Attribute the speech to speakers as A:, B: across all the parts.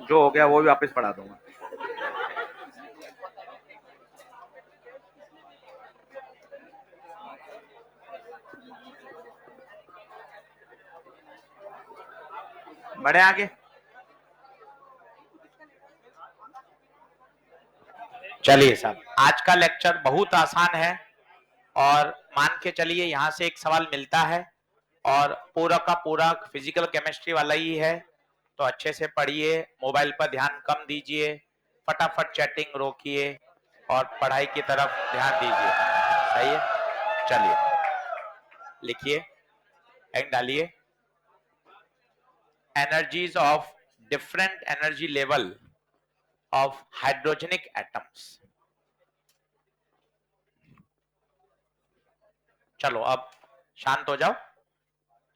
A: जो हो गया वो भी वापस पढ़ा दूंगा। बढ़े आगे। चलिए साहब, आज का लेक्चर बहुत आसान है और मान के चलिए यहां से एक सवाल मिलता है और पूरा का पूरा फिजिकल केमिस्ट्री वाला ही है, तो अच्छे से पढ़िए, मोबाइल पर ध्यान कम दीजिए, फटाफट चैटिंग रोकिए और पढ़ाई की तरफ ध्यान दीजिए। सही है, चलिए लिखिए एंड डालिए। Energies of different energy level of hydrogenic atoms. चलो अब शांत हो जाओ,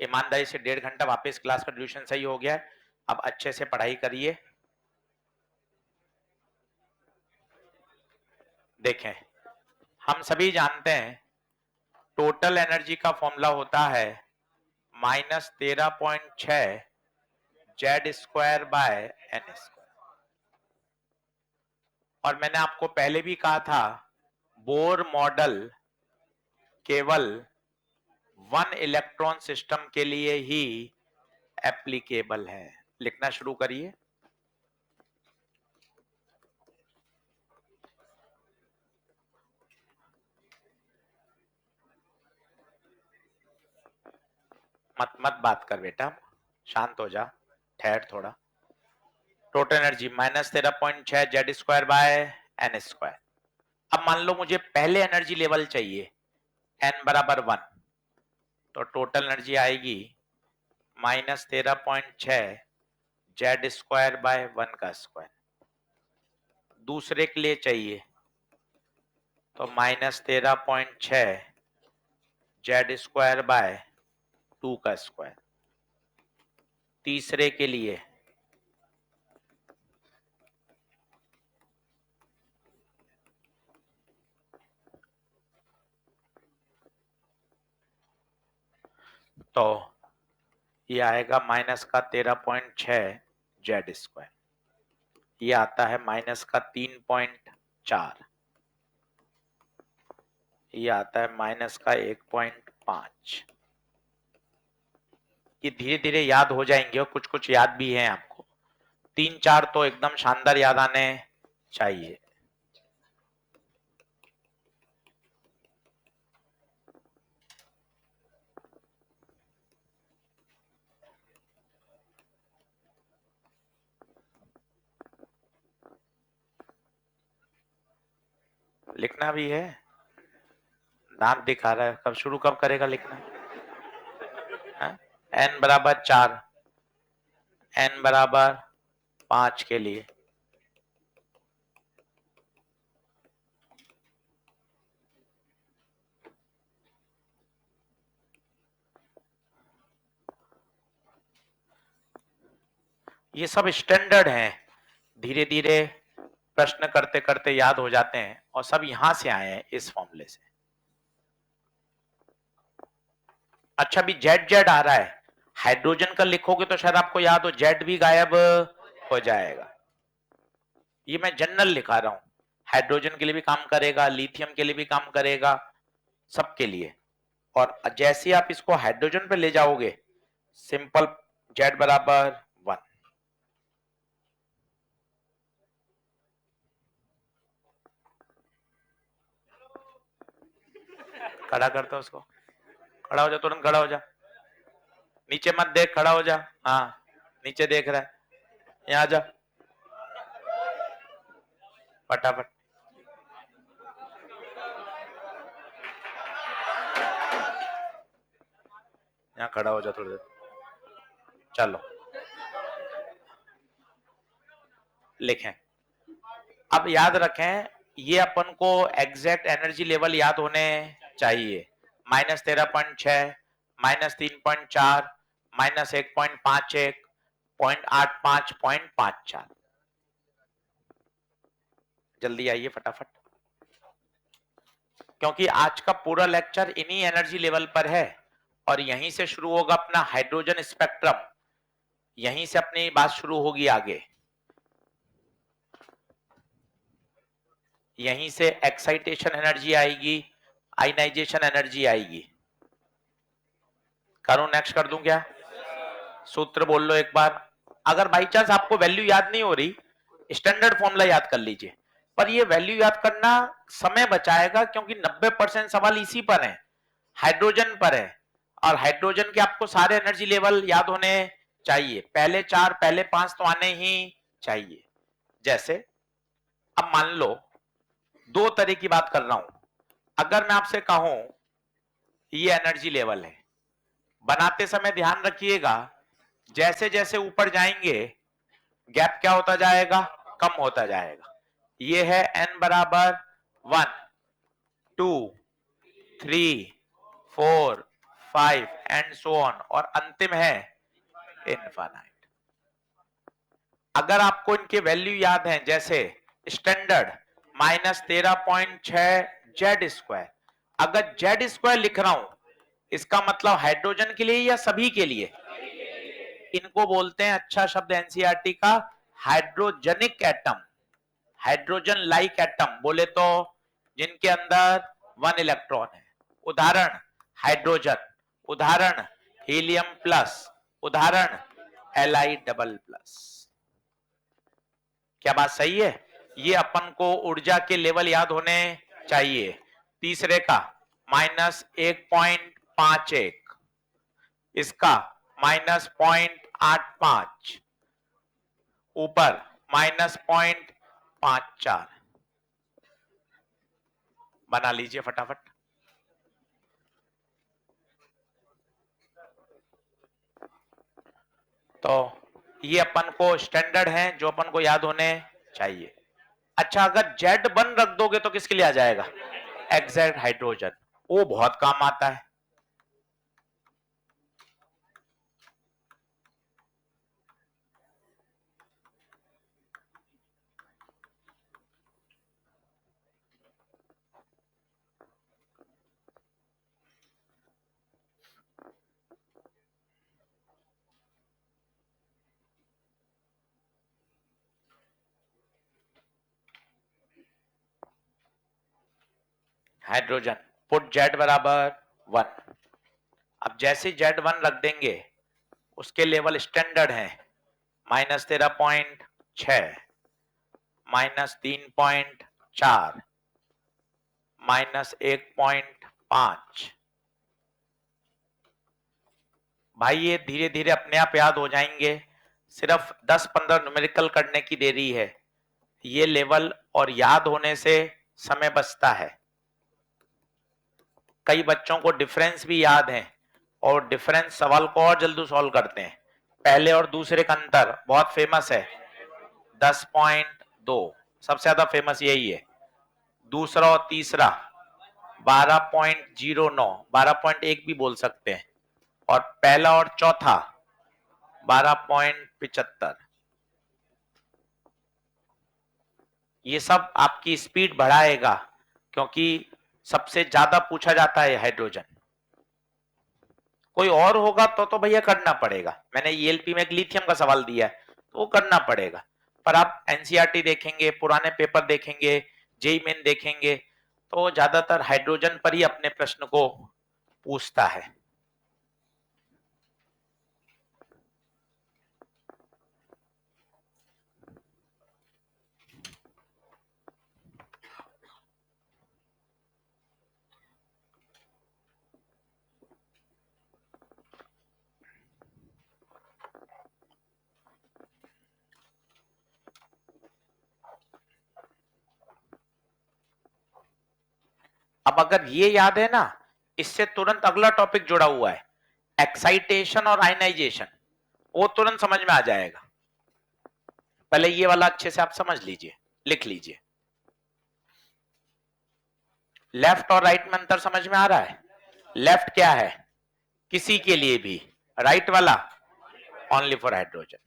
A: ईमानदारी से 1.5 घंटा वापस क्लास का ड्यूरेशन सही हो गया है, अब अच्छे से पढ़ाई करिए। देखें, हम सभी जानते हैं टोटल एनर्जी का फॉर्मूला होता है -13.6 Z² बाय n²। और मैंने आपको पहले भी कहा था बोर मॉडल केवल 1 इलेक्ट्रॉन सिस्टम के लिए ही एप्लीकेबल है। लिखना शुरू करिए। मत बात कर बेटा, शांत हो जा, ठहर थोड़ा। Total energy -13.6 Z² by n²। अब मान लो मुझे पहले एनर्जी लेवल चाहिए n बराबर 1, तो टोटल एनर्जी आएगी -13.6 Z² बाय 1 का स्क्वायर। दूसरे के लिए चाहिए तो -13.6 Z² बाय 2 का स्क्वायर। तीसरे के लिए तो ये आएगा -13.6 Z²। ये आता है -3.4। ये आता है -1.5। ये धीरे धीरे याद हो जाएंगे और कुछ कुछ याद भी हैं आपको। 3-4 तो एकदम शानदार याद आने चाहिए। लिखना भी है, दांत दिखा रहा है, कब शुरू कब करेगा लिखना? n बराबर 4, n बराबर 5 के लिए ये सब स्टैंडर्ड हैं, धीरे धीरे प्रश्न करते करते याद हो जाते हैं और सब यहां से आए हैं, इस फॉर्मूले से। अच्छा, भी जेड जेड आ रहा है, हाइड्रोजन का लिखोगे तो शायद आपको याद हो, जेड भी गायब हो जाएगा। ये मैं जनरल लिखा रहा हूं, हाइड्रोजन के लिए भी काम करेगा, लिथियम के लिए भी काम करेगा, सबके लिए। और जैसे आप इसको हाइड्रोजन पे ले जाओगे, सिंपल जेड बराबर 1। खड़ा करता उसको, खड़ा हो जा, तुरंत खड़ा हो जा, नीचे मत देख, खड़ा हो जा। हाँ, नीचे देख रहा है, यहाँ जा फटाफट। यहाँ खड़ा हो जा थोड़ी देर, चलो लिखें। अब याद रखें, ये अपन को एग्जैक्ट एनर्जी लेवल याद होने चाहिए। -13.6, -3.4, -1.51, 0.85, 0.54। जल्दी आइए फटाफट, क्योंकि आज का पूरा लेक्चर इन्हीं एनर्जी लेवल पर है और यहीं से शुरू होगा अपना हाइड्रोजन स्पेक्ट्रम, यहीं से अपनी बात शुरू होगी आगे। यहीं से एक्साइटेशन एनर्जी आएगी, आयनाइजेशन एनर्जी आएगी। करूं नेक्स्ट कर दूं क्या? सूत्र बोल लो एक बार। अगर बाई चांस आपको वैल्यू याद नहीं हो रही, स्टैंडर्ड फॉर्मूला याद कर लीजिए। पर ये वैल्यू याद करना समय बचाएगा, क्योंकि 90% सवाल इसी पर है, हाइड्रोजन पर है। और हाइड्रोजन के आपको सारे एनर्जी लेवल याद होने चाहिए, पहले 4 पहले 5 तो आने ही चाहिए। जैसे अब मान लो दो तरह की बात कर रहा हूं। अगर मैं आपसे कहूं ये एनर्जी लेवल है, बनाते समय ध्यान रखिएगा, जैसे जैसे ऊपर जाएंगे गैप क्या होता जाएगा? कम होता जाएगा। ये है n बराबर 1 2 3 4 5 एंड सो ऑन, और अंतिम है इनफाइनाइट। अगर आपको इनके वैल्यू याद है, जैसे स्टैंडर्ड -13.6 जेड स्क्वायर, अगर जेड स्क्वायर लिख रहा हूं इसका मतलब हाइड्रोजन के लिए या सभी के लिए? इनको बोलते हैं, अच्छा शब्द एनसीईआरटी का, hydrogenic atom, hydrogen like atom बोले तो जिनके अंदर 1 इलेक्ट्रॉन है। उदाहरण हाइड्रोजन, उदाहरण हीलियम प्लस, उदाहरण Li डबल प्लस। क्या बात सही है? ये अपन को ऊर्जा के लेवल याद होने चाहिए। तीसरे का -1.51, इसका -0.85, ऊपर -0.54। बना लीजिए फटाफट। तो ये अपन को स्टैंडर्ड हैं जो अपन को याद होने चाहिए। अच्छा, अगर Z1 रख दोगे तो किसके लिए आ जाएगा? एग्जैक्ट हाइड्रोजन, वो बहुत काम आता है। हाइड्रोजन पुट Z बराबर 1। अब जैसे Z1 रख देंगे उसके लेवल स्टैंडर्ड है -13.6, -3.4, -1.5। भाई ये धीरे धीरे अपने आप याद हो जाएंगे, सिर्फ 10-15 न्यूमेरिकल करने की देरी है। ये लेवल और याद होने से समय बचता है। कई बच्चों को डिफरेंस भी याद है, और डिफरेंस सवाल को और जल्दी सॉल्व करते हैं। पहले और दूसरे का अंतर बहुत फेमस है, 10.2 सबसे ज्यादा फेमस यही है। दूसरा और तीसरा 12.09, 12.1 भी बोल सकते हैं। और पहला और चौथा 12.75। ये सब आपकी स्पीड बढ़ाएगा, क्योंकि सबसे ज्यादा पूछा जाता है हाइड्रोजन। कोई और होगा तो भैया करना पड़ेगा। मैंने ईएलपी में एक लिथियम का सवाल दिया है तो वो करना पड़ेगा। पर आप एनसीईआरटी देखेंगे, पुराने पेपर देखेंगे, जेईई मेन देखेंगे, तो ज्यादातर हाइड्रोजन पर ही अपने प्रश्न को पूछता है। अब अगर ये याद है ना, इससे तुरंत अगला टॉपिक जुड़ा हुआ है, एक्साइटेशन और आयनाइजेशन, वो तुरंत समझ में आ जाएगा। पहले ये वाला अच्छे से आप समझ लीजिए, लिख लीजिए। लेफ्ट और राइट में अंतर समझ में आ रहा है? लेफ्ट क्या है? किसी के लिए भी। राइट वाला ओनली फॉर हाइड्रोजन।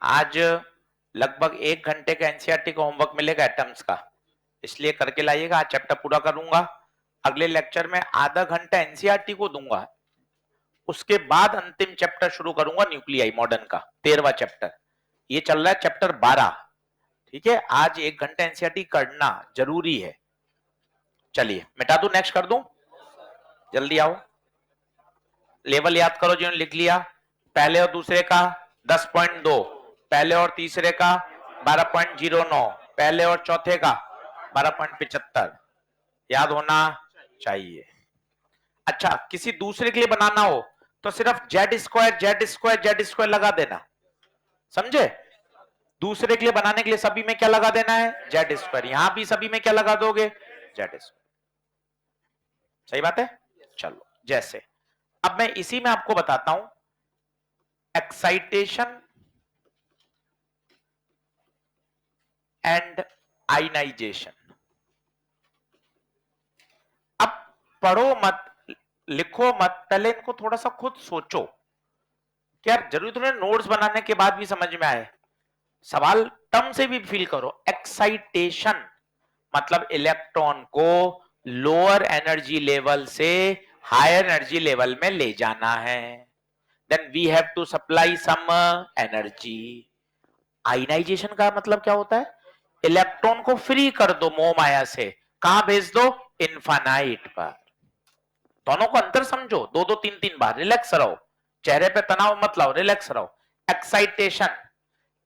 A: आज लगभग 1 घंटे का एनसीईआरटी का होमवर्क मिलेगा एटम्स का, इसलिए करके लाइएगा। आज चैप्टर पूरा करूंगा, अगले लेक्चर में आधा घंटा एनसीईआरटी को दूंगा, उसके बाद अंतिम चैप्टर शुरू करूंगा न्यूक्लियाई मॉडर्न का 13वां चैप्टर। ये चल रहा है चैप्टर 12। ठीक है, आज 1 घंटा एनसीईआरटी करना जरूरी है। चलिए मिटा दूं, नेक्स्ट कर दूं, जल्दी आओ। लेवल याद करो जिन्होंने लिख लिया। पहले और दूसरे का 10.2, पहले और तीसरे का 12.09, पहले और चौथे का 12.75 याद होना चाहिए। अच्छा, किसी दूसरे के लिए बनाना हो तो सिर्फ जेड स्क्वायर लगा देना, समझे? दूसरे के लिए बनाने के लिए सभी में क्या लगा देना है? Z square. यहां भी सभी में क्या लगा दोगे? Z square. सही बात है। चलो, जैसे अब मैं इसी में आपको बताता हूं एक्साइटेशन एंड आयनाइजेशन। अब पढ़ो मत, लिखो मत, पहले इनको थोड़ा सा खुद सोचो। क्या जरूरी थोड़ा नोट्स बनाने के बाद भी समझ में आए? सवाल टर्म से भी फील करो। एक्साइटेशन मतलब इलेक्ट्रॉन को लोअर एनर्जी लेवल से हायर एनर्जी लेवल में ले जाना है, then we have to supply some energy. Ionization का मतलब क्या होता है? इलेक्ट्रॉन को फ्री कर दो मोह माया से, कहां भेज दो? इन्फानाइट पर। दोनों को अंतर समझो, दो दो तीन तीन बार। रिलैक्स रहो, चेहरे पे तनाव मत लाओ, रिलैक्स रहो। Excitation,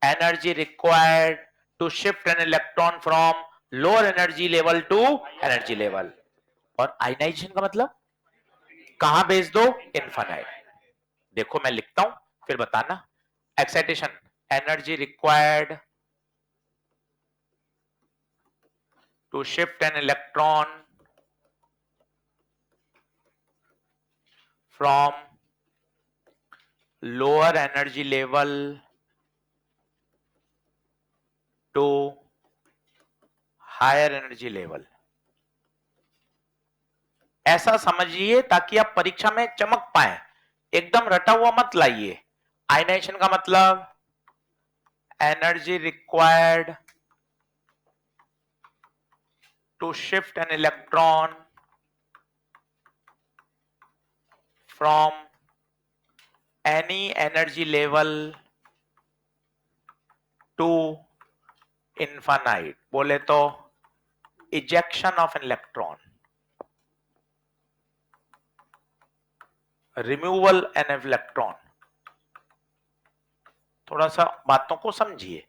A: energy required to shift an electron from lower energy level to energy level. और आयनाइजेशन का मतलब कहां भेज दो? इन्फानाइट। देखो मैं लिखता हूं फिर बताना। Excitation, energy required to shift an electron from lower energy level to higher energy level। ऐसा समझिए ताकि आप परीक्षा में चमक पाए, एकदम रटा हुआ मत लाइए। आयनाइजेशन का मतलब energy required to shift an electron from any energy level to infinite। बोले तो ejection of an electron, removal an electron। थोड़ा सा बातों को समझिए।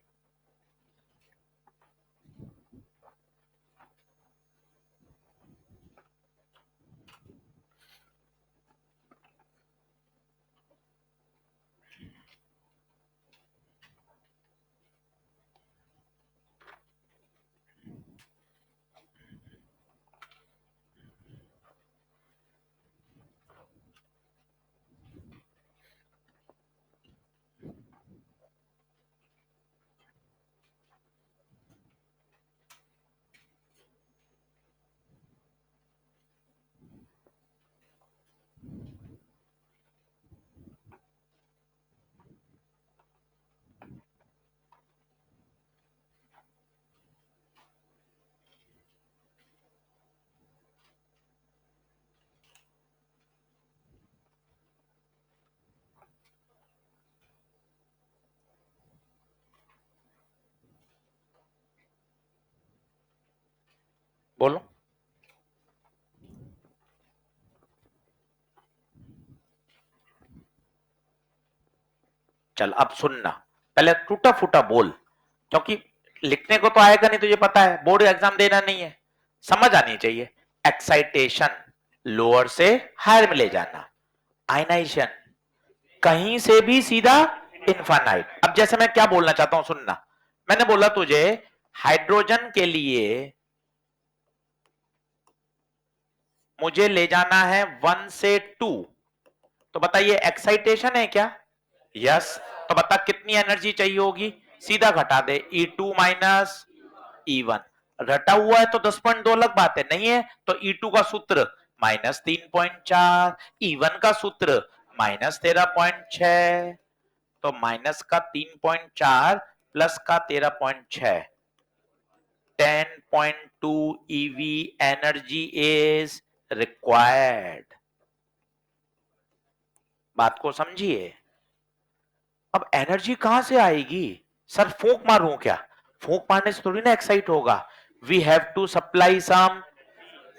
A: बोलो। चल अब सुनना, पहले टूटा फूटा बोल, क्योंकि लिखने को तो आएगा नहीं, तुझे पता है बोर्ड एग्जाम देना नहीं है, समझ आनी चाहिए। एक्साइटेशन लोअर से हायर में ले जाना, आयनाइजेशन कहीं से भी सीधा इनफाइनाइट। अब जैसे मैं क्या बोलना चाहता हूं सुनना। मैंने बोला तुझे हाइड्रोजन के लिए मुझे ले जाना है 1 से 2, तो बताइए एक्साइटेशन है क्या? यस। तो बता कितनी एनर्जी चाहिए होगी? सीधा घटा दे, E2 माइनस E1। घटा हुआ है तो 10.2 अलग बात है, नहीं है तो E2 का सूत्र -3.4, E1 का सूत्र -13.6। तो माइनस का 3.4 प्लस का 13.6, 10.2 EV एनर्जी इज रिक्वायर्ड। बात को समझिए। अब एनर्जी कहां से आएगी? सर फूंक मारूं क्या? फूंक मारने से थोड़ी ना एक्साइट होगा। We have to supply some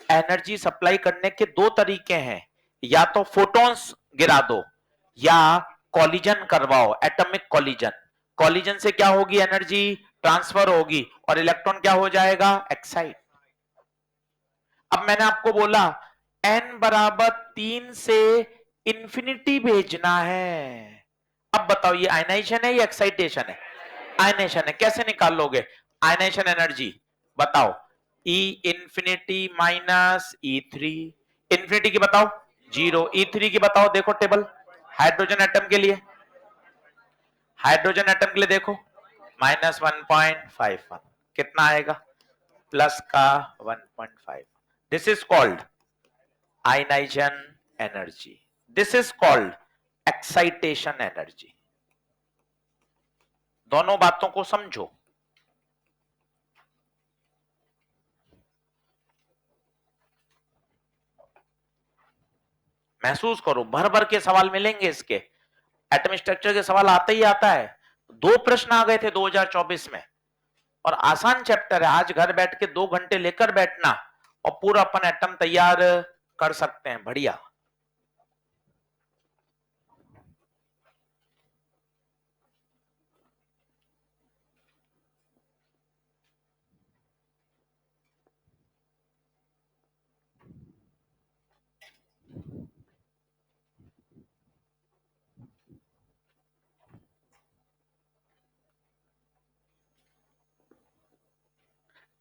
A: energy. Supply करने के दो तरीके हैं, या तो फोटॉन्स गिरा दो या कॉलिजन करवाओ, एटॉमिक कॉलिजन। कॉलिजन से क्या होगी? एनर्जी ट्रांसफर होगी और इलेक्ट्रॉन क्या हो जाएगा? एक्साइट। अब मैंने आपको बोला n बराबर 3 से इंफिनिटी भेजना है। अब बताओ ये आयनाइजेशन है या एक्साइटेशन है? आयनेशन है। कैसे निकाल लोगे आयनेशन एनर्जी? बताओ। E infinity minus E3। Infinity की बताओ 0, E3 की बताओ। देखो टेबल, हाइड्रोजन एटम के लिए, हाइड्रोजन एटम के लिए देखो माइनस 1.51, कितना आएगा? प्लस का 1.5। This is called ionization energy, this is called excitation energy. दोनों बातों को समझो। महसूस करो, भर भर के सवाल मिलेंगे इसके। एटम स्ट्रक्चर के सवाल आता ही आता है। 2 प्रश्न आ गए थे 2024 में, और आसान चैप्टर है। आज घर बैठ के 2 घंटे लेकर बैठना और पूरा अपन एटम तैयार कर सकते हैं। बढ़िया।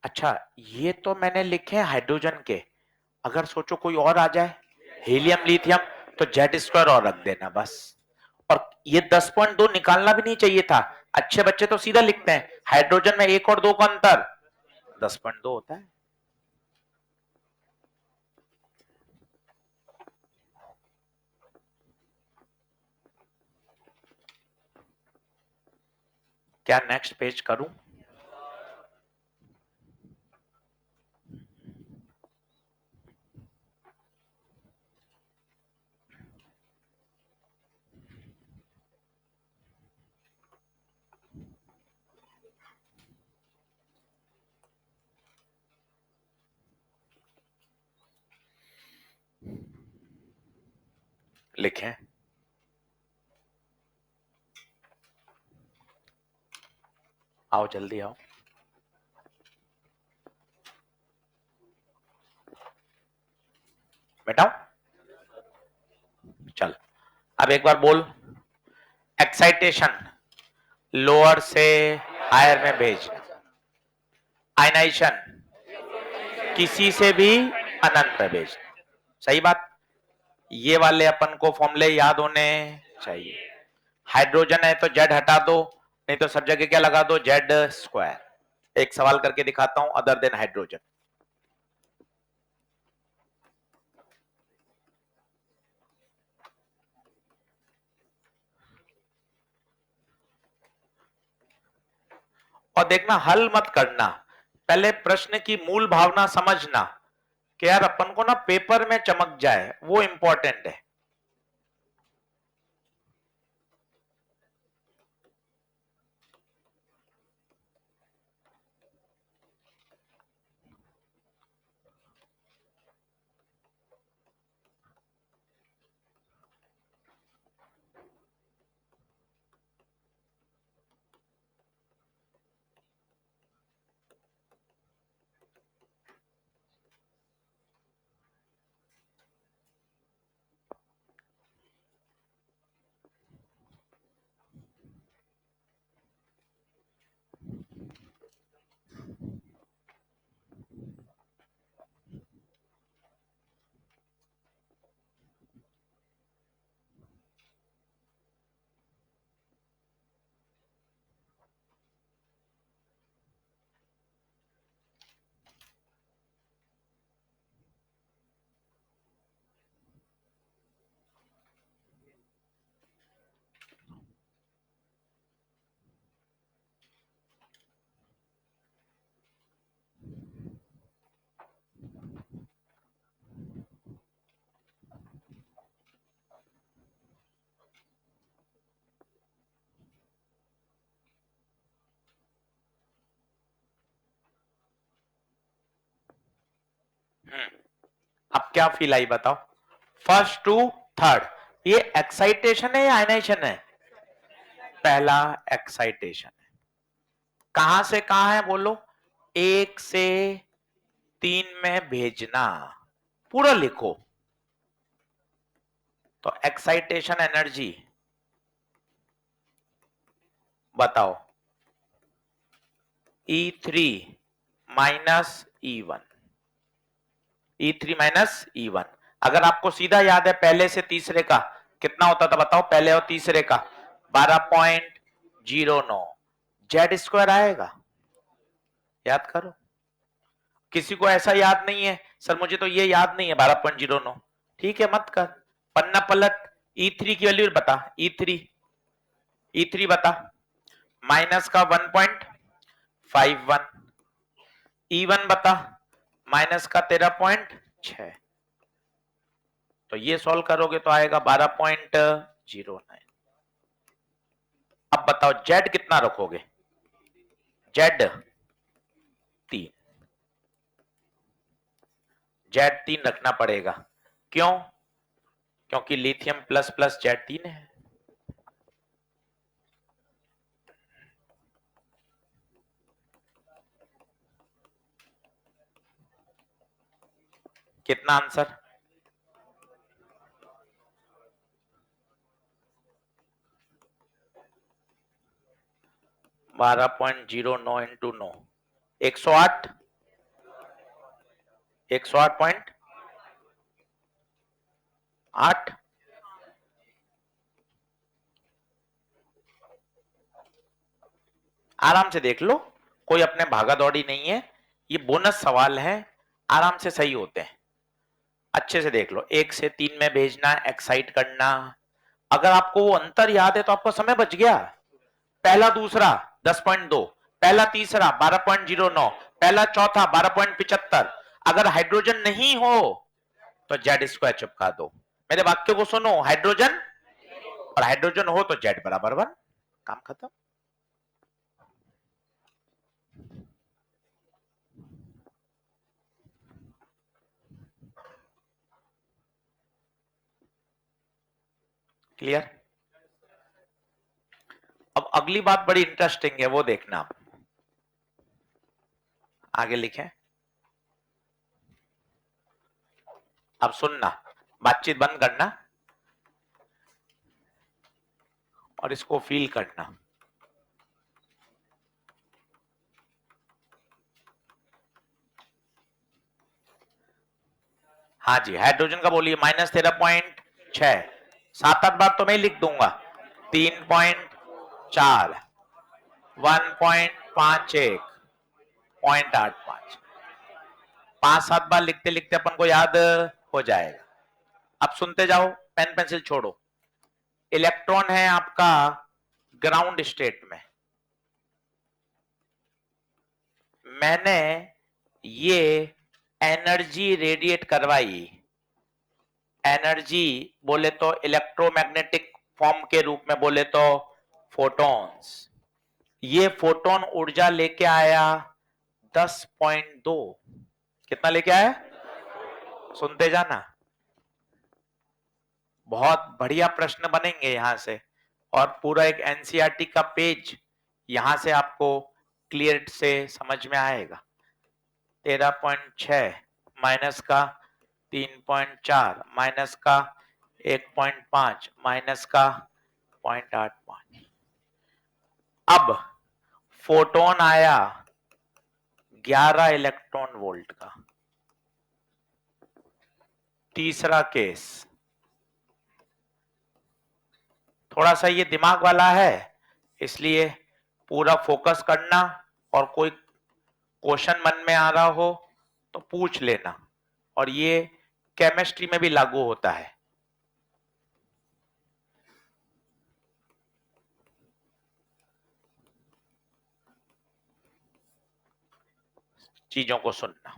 A: अच्छा, ये तो मैंने लिखे हैं हाइड्रोजन के। अगर सोचो कोई और आ जाए, हीलियम लिथियम, तो जेड स्क्वायर और रख देना बस। और ये 10.2 निकालना भी नहीं चाहिए था। अच्छे बच्चे तो सीधा लिखते हैं हाइड्रोजन में 1 और 2 का अंतर 10.2 होता है। क्या नेक्स्ट पेज करूं? लिखें। आओ जल्दी आओ। बेटा चल, अब एक बार बोल। एक्साइटेशन लोअर से हायर में भेजना, आयनाइजेशन किसी से भी अनंत में भेजना। सही बात। ये वाले अपन को फॉर्मूले याद होने चाहिए। हाइड्रोजन है तो जेड हटा दो, नहीं तो सब जगह क्या लगा दो? Z square. एक सवाल करके दिखाता हूं अदर देन हाइड्रोजन। और देखना, हल मत करना, पहले प्रश्न की मूल भावना समझना कि यार अपन को ना पेपर में चमक जाए, वो इंपॉर्टेंट है। अब क्या फील आई बताओ? फर्स्ट टू थर्ड, ये एक्साइटेशन है या आयनाइजेशन है? पहला एक्साइटेशन है। कहां से कहां है बोलो? 1 से 3 में भेजना, पूरा लिखो। तो एक्साइटेशन एनर्जी बताओ, E3 minus E1, E3 minus E1। अगर आपको सीधा याद है पहले से तीसरे का कितना होता था बताओ? पहले और तीसरे का 12.09 जेड स्क्वायर आएगा, याद करो। किसी को ऐसा याद नहीं है सर मुझे तो ये याद नहीं है 12.09, ठीक है मत कर, पन्ना पलट। E3 की वैल्यू बता, E3 बता। माइनस का 1.51, E1 बता, माइनस का 13.6। तो ये सॉल्व करोगे तो आएगा 12.09। अब बताओ जेड कितना रखोगे? जेड 3, जेड 3 रखना पड़ेगा। क्यों? क्योंकि लिथियम प्लस प्लस जेड 3 है। कितना आंसर? 12.09 इंटू 9, 108, 108.8। आराम से देख लो, कोई अपने भागा दौड़ी नहीं है, ये बोनस सवाल है, आराम से सही होते हैं। अच्छे से देख लो, 1 से 3 में भेजना, एक्साइट करना। अगर आपको वो अंतर याद है तो आपका समय बच गया। पहला दूसरा 10.2, पहला तीसरा 12.09, पहला चौथा 12.75। अगर हाइड्रोजन नहीं हो तो जेड स्क्वायर चिपका दो। मेरे वाक्य को सुनो, हाइड्रोजन और हाइड्रोजन हो तो जेड बराबर 1, काम खत्म। क्लियर? अब अगली बात बड़ी इंटरेस्टिंग है, वो देखना आप। आगे लिखें, अब सुनना, बातचीत बंद करना और इसको फील करना। हाँ जी, हाइड्रोजन का बोलिए, -13.6, 7-8 बार तो मैं लिख दूंगा। 3.4, 1.51, 0.85, 5-7 बार लिखते लिखते अपन को याद हो जाएगा। अब सुनते जाओ, पेन पेंसिल छोड़ो। इलेक्ट्रॉन है आपका ग्राउंड स्टेट में, मैंने ये एनर्जी रेडिएट करवाई। एनर्जी बोले तो इलेक्ट्रोमैग्नेटिक फॉर्म के रूप में बोले तो फोटॉन्स। ये फोटोन ऊर्जा लेके आया 10.2। कितना लेके आया? सुनते जाना, बहुत बढ़िया प्रश्न बनेंगे यहां से, और पूरा एक एनसीईआरटी का पेज यहां से आपको क्लियर से समझ में आएगा। 13.6 माइनस का 3.4 माइनस का 1.5 माइनस का 0.85। अब फोटोन आया 11 इलेक्ट्रॉन वोल्ट का। तीसरा केस थोड़ा सा ये दिमाग वाला है, इसलिए पूरा फोकस करना, और कोई क्वेश्चन मन में आ रहा हो तो पूछ लेना, और ये केमिस्ट्री में भी लागू होता है। चीजों को सुनना।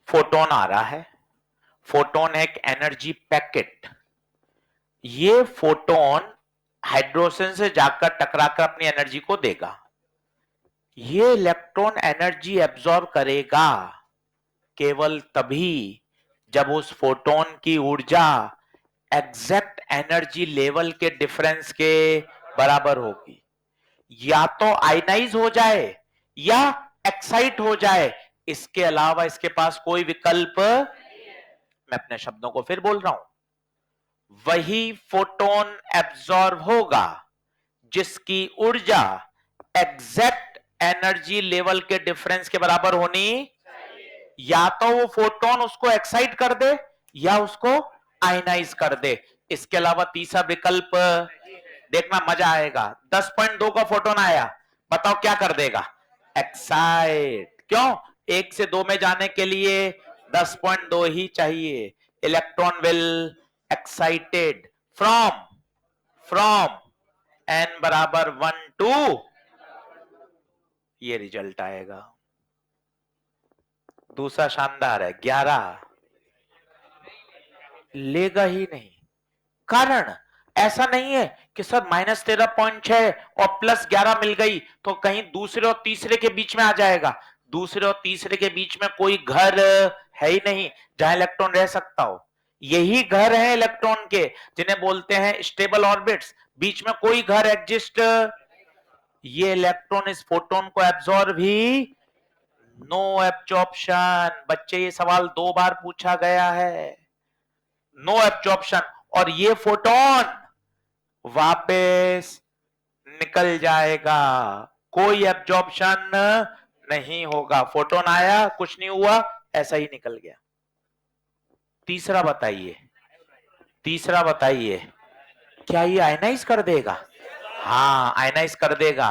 A: फोटोन आ रहा है, फोटोन एक एनर्जी पैकेट। ये फोटोन हाइड्रोजन से जाकर टकराकर अपनी एनर्जी को देगा। ये इलेक्ट्रॉन एनर्जी एब्सॉर्ब करेगा, केवल तभी जब उस फोटोन की ऊर्जा एग्जैक्ट एनर्जी लेवल के डिफरेंस के बराबर होगी। या तो आयनाइज हो जाए या एक्साइट हो जाए, इसके अलावा इसके पास कोई विकल्प। मैं अपने शब्दों को फिर बोल रहा हूं। वही फोटोन एब्जॉर्ब होगा जिसकी ऊर्जा एग्जैक्ट एनर्जी लेवल के डिफरेंस के बराबर होनी। या तो वो फोटोन उसको एक्साइट कर दे या उसको आयनाइज कर दे, इसके अलावा तीसरा विकल्प। देखना मजा आएगा। 10.2 का फोटोन आया, बताओ क्या कर देगा? एक्साइट। क्यों? 1 से 2 में जाने के लिए 10.2 ही चाहिए। Electron will excited from from n बराबर 1 टू, ये रिजल्ट आएगा। दूसरा शानदार है, 11 लेगा ही नहीं। कारण ऐसा नहीं है कि सर -13.6 और +11 मिल गई तो कहीं दूसरे और तीसरे के बीच में आ जाएगा। दूसरे और तीसरे के बीच में कोई घर है ही नहीं जहां इलेक्ट्रॉन रह सकता हो। यही घर है इलेक्ट्रॉन के, जिन्हें बोलते हैं स्टेबल ऑर्बिट्स। बीच में कोई घर एग्जिस्ट, ये इलेक्ट्रॉन इस फोटोन को एब्जॉर्ब ही। No absorption. बच्चे ये सवाल 2 बार पूछा गया है। नो एब्जॉर्प्शन, और ये फोटोन वापस निकल जाएगा, कोई एब्जॉर्प्शन नहीं होगा। फोटोन आया, कुछ नहीं हुआ, ऐसा ही निकल गया। तीसरा बताइए, तीसरा बताइए, क्या ये आयनाइज कर देगा? हाँ, आयनाइज कर देगा।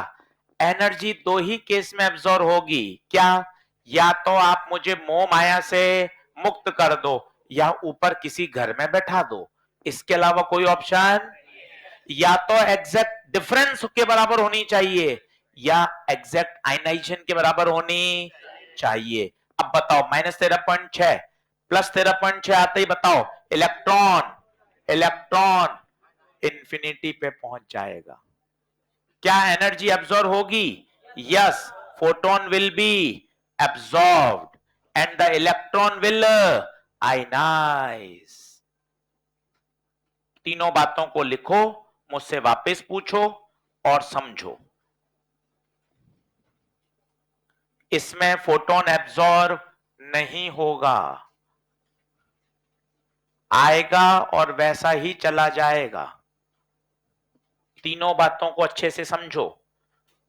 A: एनर्जी दो ही केस में एब्जॉर्ब होगी। क्या? या तो आप मुझे मोह माया से मुक्त कर दो या ऊपर किसी घर में बैठा दो, इसके अलावा कोई ऑप्शन। या तो एग्जैक्ट डिफरेंस के बराबर होनी चाहिए या एग्जैक्ट आयनाइजेशन के बराबर होनी चाहिए। अब बताओ, -13.6 +13.6 आते ही बताओ, इलेक्ट्रॉन इलेक्ट्रॉन इंफिनिटी पे पहुंच जाएगा। क्या एनर्जी एब्जॉर्ब होगी? Yes, photon will be absorbed and the electron will ionize. तीनों बातों को लिखो, मुझसे वापस पूछो और समझो। इसमें फोटोन एब्जॉर्ब नहीं होगा, आएगा और वैसा ही चला जाएगा। तीनों बातों को अच्छे से समझो।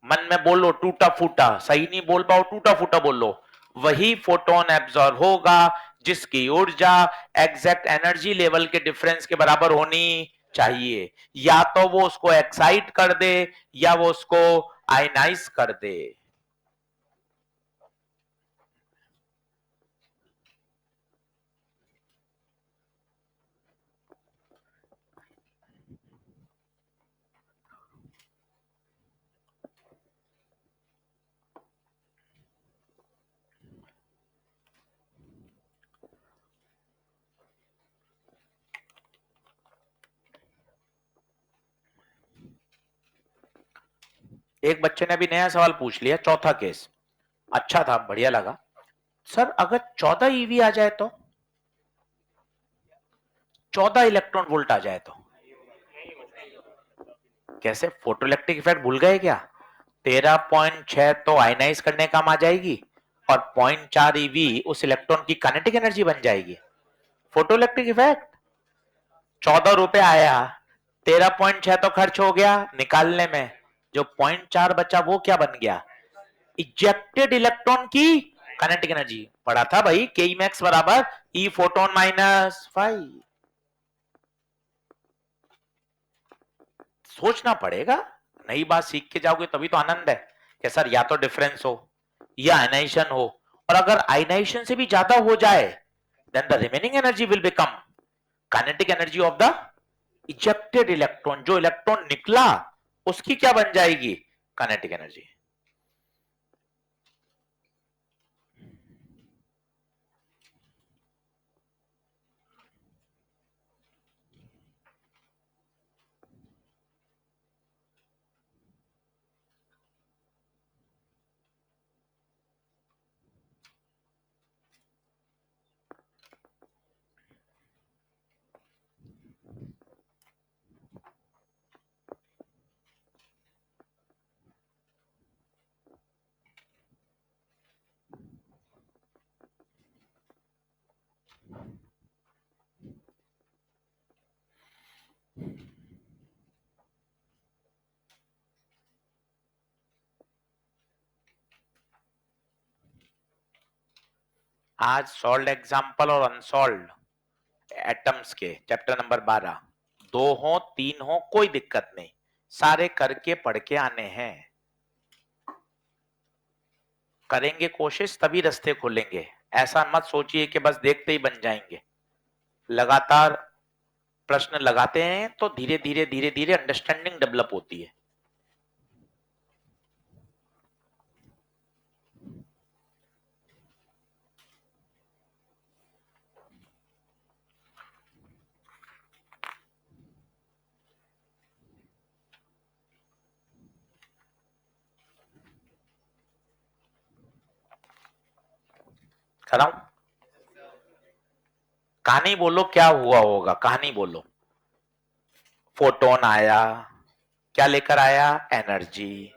A: मन में बोलो टूटा फूटा, सही नहीं बोल पाओ टूटा फूटा बोलो। वही फोटोन एब्जॉर्ब होगा जिसकी ऊर्जा एग्जैक्ट एनर्जी लेवल के डिफरेंस के बराबर होनी चाहिए। या तो वो उसको एक्साइट कर दे या वो उसको आयनाइज कर दे। एक बच्चे ने भी नया सवाल पूछ लिया, चौथा केस। अच्छा था, बढ़िया लगा। सर अगर 14 ईवी आ जाए तो, 14 इलेक्ट्रॉन वोल्ट आ जाए तो कैसे? फोटोइलेक्ट्रिक इफेक्ट भूल गए क्या? 13.6 तो आयनाइज करने काम आ जाएगी और 0.4 ईवी उस इलेक्ट्रॉन की काइनेटिक एनर्जी बन जाएगी। Photoelectric effect. 14 रुपए आया, 13.6 तो खर्च हो गया निकालने में, जो 0.4 बचा वो क्या बन गया? इजेक्टेड इलेक्ट्रॉन की काइनेटिक एनर्जी। पढ़ा था भाई, के मैक्स बराबर ई फोटोन -5। सोचना पड़ेगा, नई बात सीख के जाओगे तभी तो आनंद है कि सर या तो डिफरेंस हो या आयनाइजेशन हो, और अगर आयनाइजेशन से भी ज्यादा हो जाए then the remaining energy will become kinetic energy of the ejected electron. जो इलेक्ट्रॉन निकला उसकी क्या बन जाएगी? Kinetic energy. आज सॉल्व्ड एग्जाम्पल और अनसॉल्व्ड एटम्स के चैप्टर नंबर 12, 2 हो 3 हो कोई दिक्कत नहीं, सारे करके पढ़ के आने हैं। करेंगे कोशिश तभी रास्ते खुलेंगे, ऐसा मत सोचिए कि बस देखते ही बन जाएंगे। लगातार प्रश्न लगाते हैं तो धीरे धीरे धीरे धीरे अंडरस्टैंडिंग डेवलप होती है। कराऊं? कहानी बोलो, क्या हुआ होगा, कहानी बोलो। फोटोन आया, क्या लेकर आया? एनर्जी।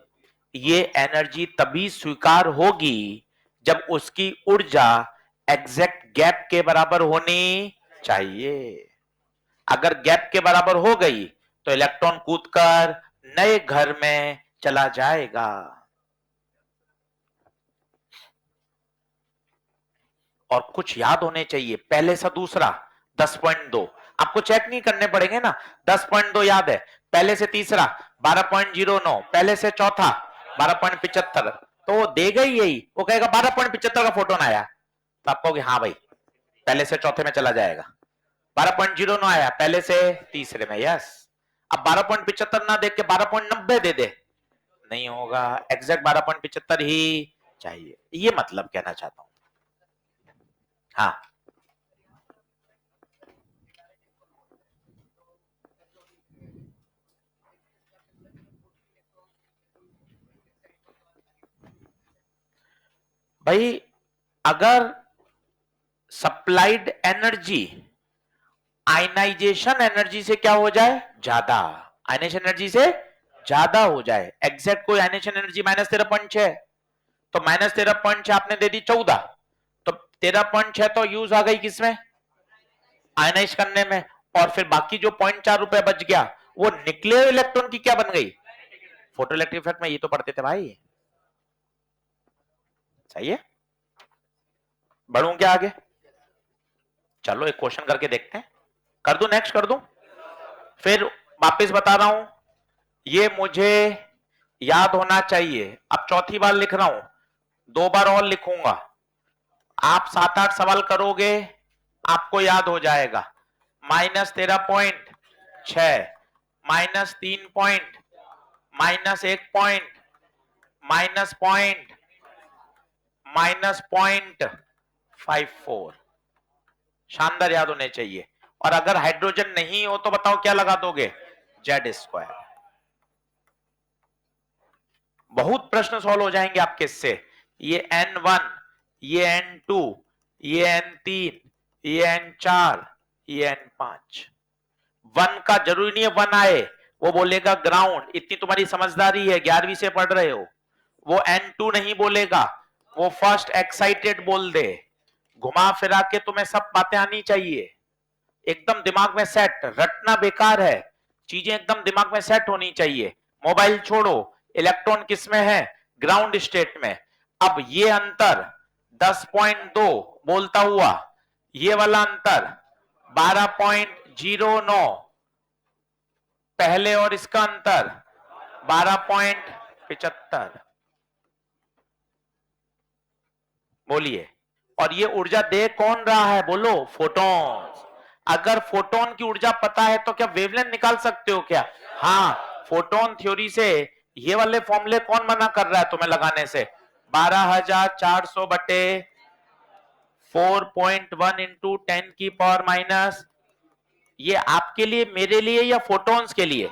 A: ये एनर्जी तभी स्वीकार होगी जब उसकी ऊर्जा एग्जैक्ट गैप के बराबर होनी चाहिए। अगर गैप के बराबर हो गई तो इलेक्ट्रॉन कूदकर नए घर में चला जाएगा। और कुछ याद होने चाहिए, पहले से दूसरा 10.2 आपको चेक नहीं करने पड़ेंगे ना। 10.2 याद है, पहले से तीसरा 12.09, पहले से चौथा 12.75, तो वो देगा ही यही, वो कहेगा 12.75 का फोटोन आया, तो आप कहोगे हाँ भाई पहले से चौथे में चला जाएगा। 12.09 आया पहले से तीसरे में, यस। अब 12.75 ना देख के 12.90 दे दे, नहीं होगा, एग्जैक्ट 12.75 ही चाहिए, ये मतलब कहना चाहता हूं। हाँ, भाई अगर सप्लाइड एनर्जी आयनाइजेशन एनर्जी से क्या हो जाए, ज्यादा, आयनाइजेशन एनर्जी से ज्यादा हो जाए, एग्जैक्ट कोई आयनाइजेशन एनर्जी -13.6, तो -13.6 आपने दे दी 14, तो 13.6 तो यूज आ गई किसमें, आयनाइज करने में, और फिर बाकी जो 0.4 रुपए बच गया वो निकले हुए इलेक्ट्रॉन की क्या बन गई, फोटोइलेक्ट्रिक इफेक्ट में ये तो पढ़ते थे भाई। सही है, बढ़ूं क्या आगे? चलो एक क्वेश्चन करके देखते हैं, कर दूं, नेक्स्ट कर दूं, फिर वापस बता रहा हूं, ये मुझे याद होना चाहिए। अब चौथी बार लिख रहा हूं, 2 बार और लिखूंगा, आप 7-8 सवाल करोगे आपको याद हो जाएगा। -13.6, -3 पॉइंट, -1 पॉइंट, माइनस पॉइंट, -0.54, शानदार याद होने चाहिए। और अगर हाइड्रोजन नहीं हो तो बताओ क्या लगा दोगे, Z²। बहुत प्रश्न सॉल्व हो जाएंगे आपके इससे। ये N1, ये N2, ये N3, ये N4, ये N5। 1 का जरूरी नहीं है 1 आए, वो बोलेगा ग्राउंड, इतनी तुम्हारी समझदारी है, 11वीं से पढ़ रहे हो। वो N2 नहीं बोलेगा, वो फर्स्ट एक्साइटेड बोल दे। घुमा फिरा के तुम्हें सब बातें आनी चाहिए, एकदम दिमाग में सेट, रटना बेकार है, चीजें एकदम दिमाग में सेट होनी चाहिए। मोबाइल छोड़ो, इलेक्ट्रॉन किस में है, ग्राउंड स्टेट में। अब ये अंतर 10.2 बोलता हुआ, ये वाला अंतर 12.09, पहले और इसका अंतर 12.75, बोलिए। और ये ऊर्जा दे कौन रहा है, बोलो, फोटॉन। अगर फोटोन की ऊर्जा पता है तो क्या वेवलेंथ निकाल सकते हो क्या? हाँ, फोटोन थ्योरी से ये वाले फॉर्मूले कौन मना कर रहा है तुम्हें लगाने से? 12,400 बटे 4.1 इंटू 10⁻⁻, ये आपके लिए, मेरे लिए, या फोटोन्स के लिए?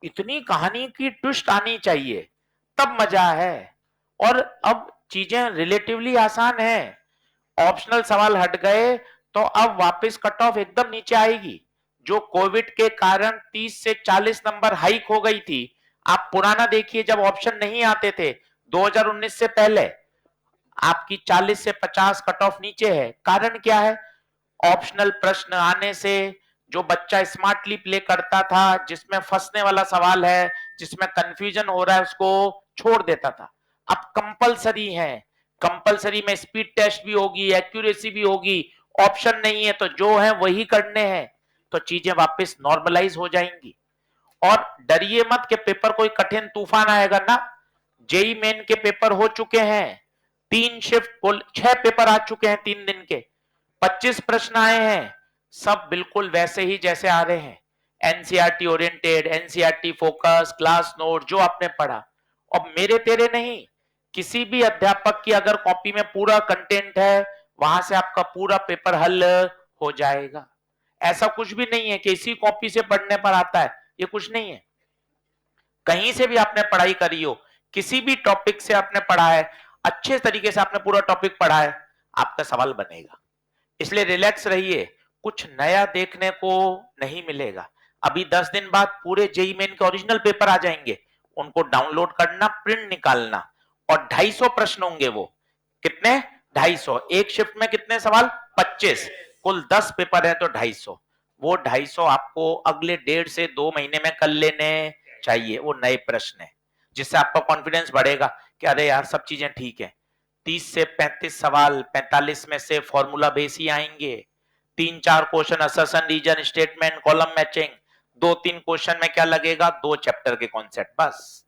A: इतनी कहानी की ट्विस्ट आनी चाहिए तब मजा है। और अब चीजें रिलेटिवली आसान है, ऑप्शनल सवाल हट गए तो अब वापस कट ऑफ एकदम नीचे आएगी। जो कोविड के कारण 30 से 40 नंबर हाइक हो गई थी, आप पुराना देखिए जब ऑप्शन नहीं आते थे 2019 से पहले, आपकी 40 से 50 कट ऑफ नीचे है। कारण क्या है? ऑप्शनल प्रश्न आने से जो बच्चा स्मार्टली प्ले करता था, जिसमें फंसने वाला सवाल है, जिसमें कंफ्यूजन हो रहा है, उसको छोड़ देता था। अब कंपलसरी है, कंपलसरी में स्पीड टेस्ट भी होगी, एक्यूरेसी भी होगी, ऑप्शन नहीं है तो जो है वही करने हैं, तो चीजें वापस नॉर्मलाइज हो जाएंगी। और डरिए मत कि पेपर कोई कठिन तूफान आएगा ना। जेई मेन के पेपर हो चुके हैं, 6 पेपर आ चुके हैं 3 दिन के, 25 प्रश्न आए हैं, सब बिल्कुल वैसे ही जैसे आ रहे हैं, NCERT oriented, NCERT focus, class note जो आपने पढ़ा। और मेरे तेरे नहीं, किसी भी अध्यापक की अगर कॉपी में पूरा कंटेंट है, वहां से आपका पूरा पेपर हल हो जाएगा। ऐसा कुछ भी नहीं है कि इसी कॉपी से पढ़ने पर आता है, ये कुछ नहीं है। कहीं से भी आपने पढ़ाई करी हो, किसी भी टॉपिक से आपने पढ़ा है, अच्छे तरीके से आपने पूरा टॉपिक पढ़ा है, आपका सवाल बनेगा। इसलिए रिलैक्स रहिए, कुछ नया देखने को नहीं मिलेगा। अभी 10 दिन बाद पूरे जेई मेन के ओरिजिनल पेपर आ जाएंगे, उनको डाउनलोड करना, प्रिंट निकालना, और 250 प्रश्न होंगे वो। कितने? 250। एक शिफ्ट में कितने सवाल? 25। कुल 10 पेपर है तो 250। वो 250 आपको अगले 1.5 से 2 महीने में कर लेने चाहिए। वो नए प्रश्न है, जिससे आपका कॉन्फिडेंस बढ़ेगा कि अरे यार सब चीजें ठीक है। 30 से 35 सवाल, 45 में से फॉर्मूला बेस ही आएंगे, 3-4 question assertion, reason, statement, column matching, 2-3 question में क्या लगेगा, 2 चैप्टर के कॉन्सेप्ट बस।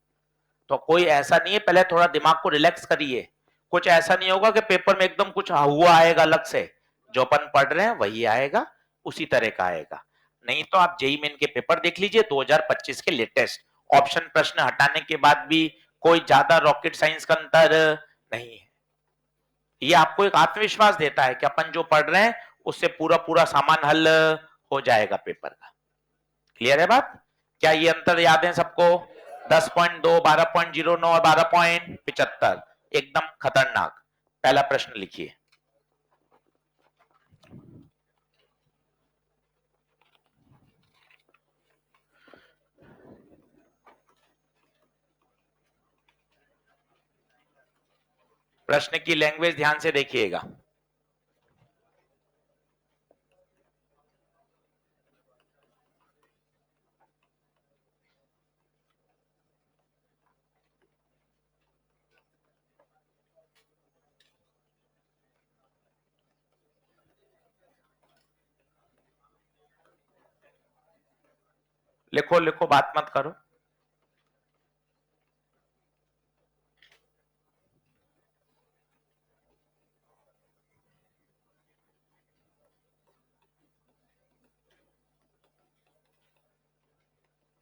A: तो कोई ऐसा नहीं है, पहले थोड़ा दिमाग को रिलैक्स करिए। कुछ ऐसा नहीं होगा कि पेपर में एकदम कुछ हुआ आएगा अलग से, जो अपन पढ़ रहे हैं वही आएगा, उसी तरह का आएगा। नहीं तो आप जेई मेन के पेपर देख लीजिए 2025 के लेटेस्ट, ऑप्शन प्रश्न हटाने के बाद भी कोई ज्यादा रॉकेट साइंस का अंतर नहीं है। ये आपको एक आत्मविश्वास देता है कि अपन जो पढ़ रहे हैं उससे पूरा पूरा सामान हल हो जाएगा पेपर का। क्लियर है बात? क्या ये अंतर याद है सबको? 10.2, 12.09 और 12.75 एकदम खतरनाक। पहला प्रश्न लिखिए। प्रश्न की लैंग्वेज ध्यान से देखिएगा। लिखो लिखो, बात मत करो।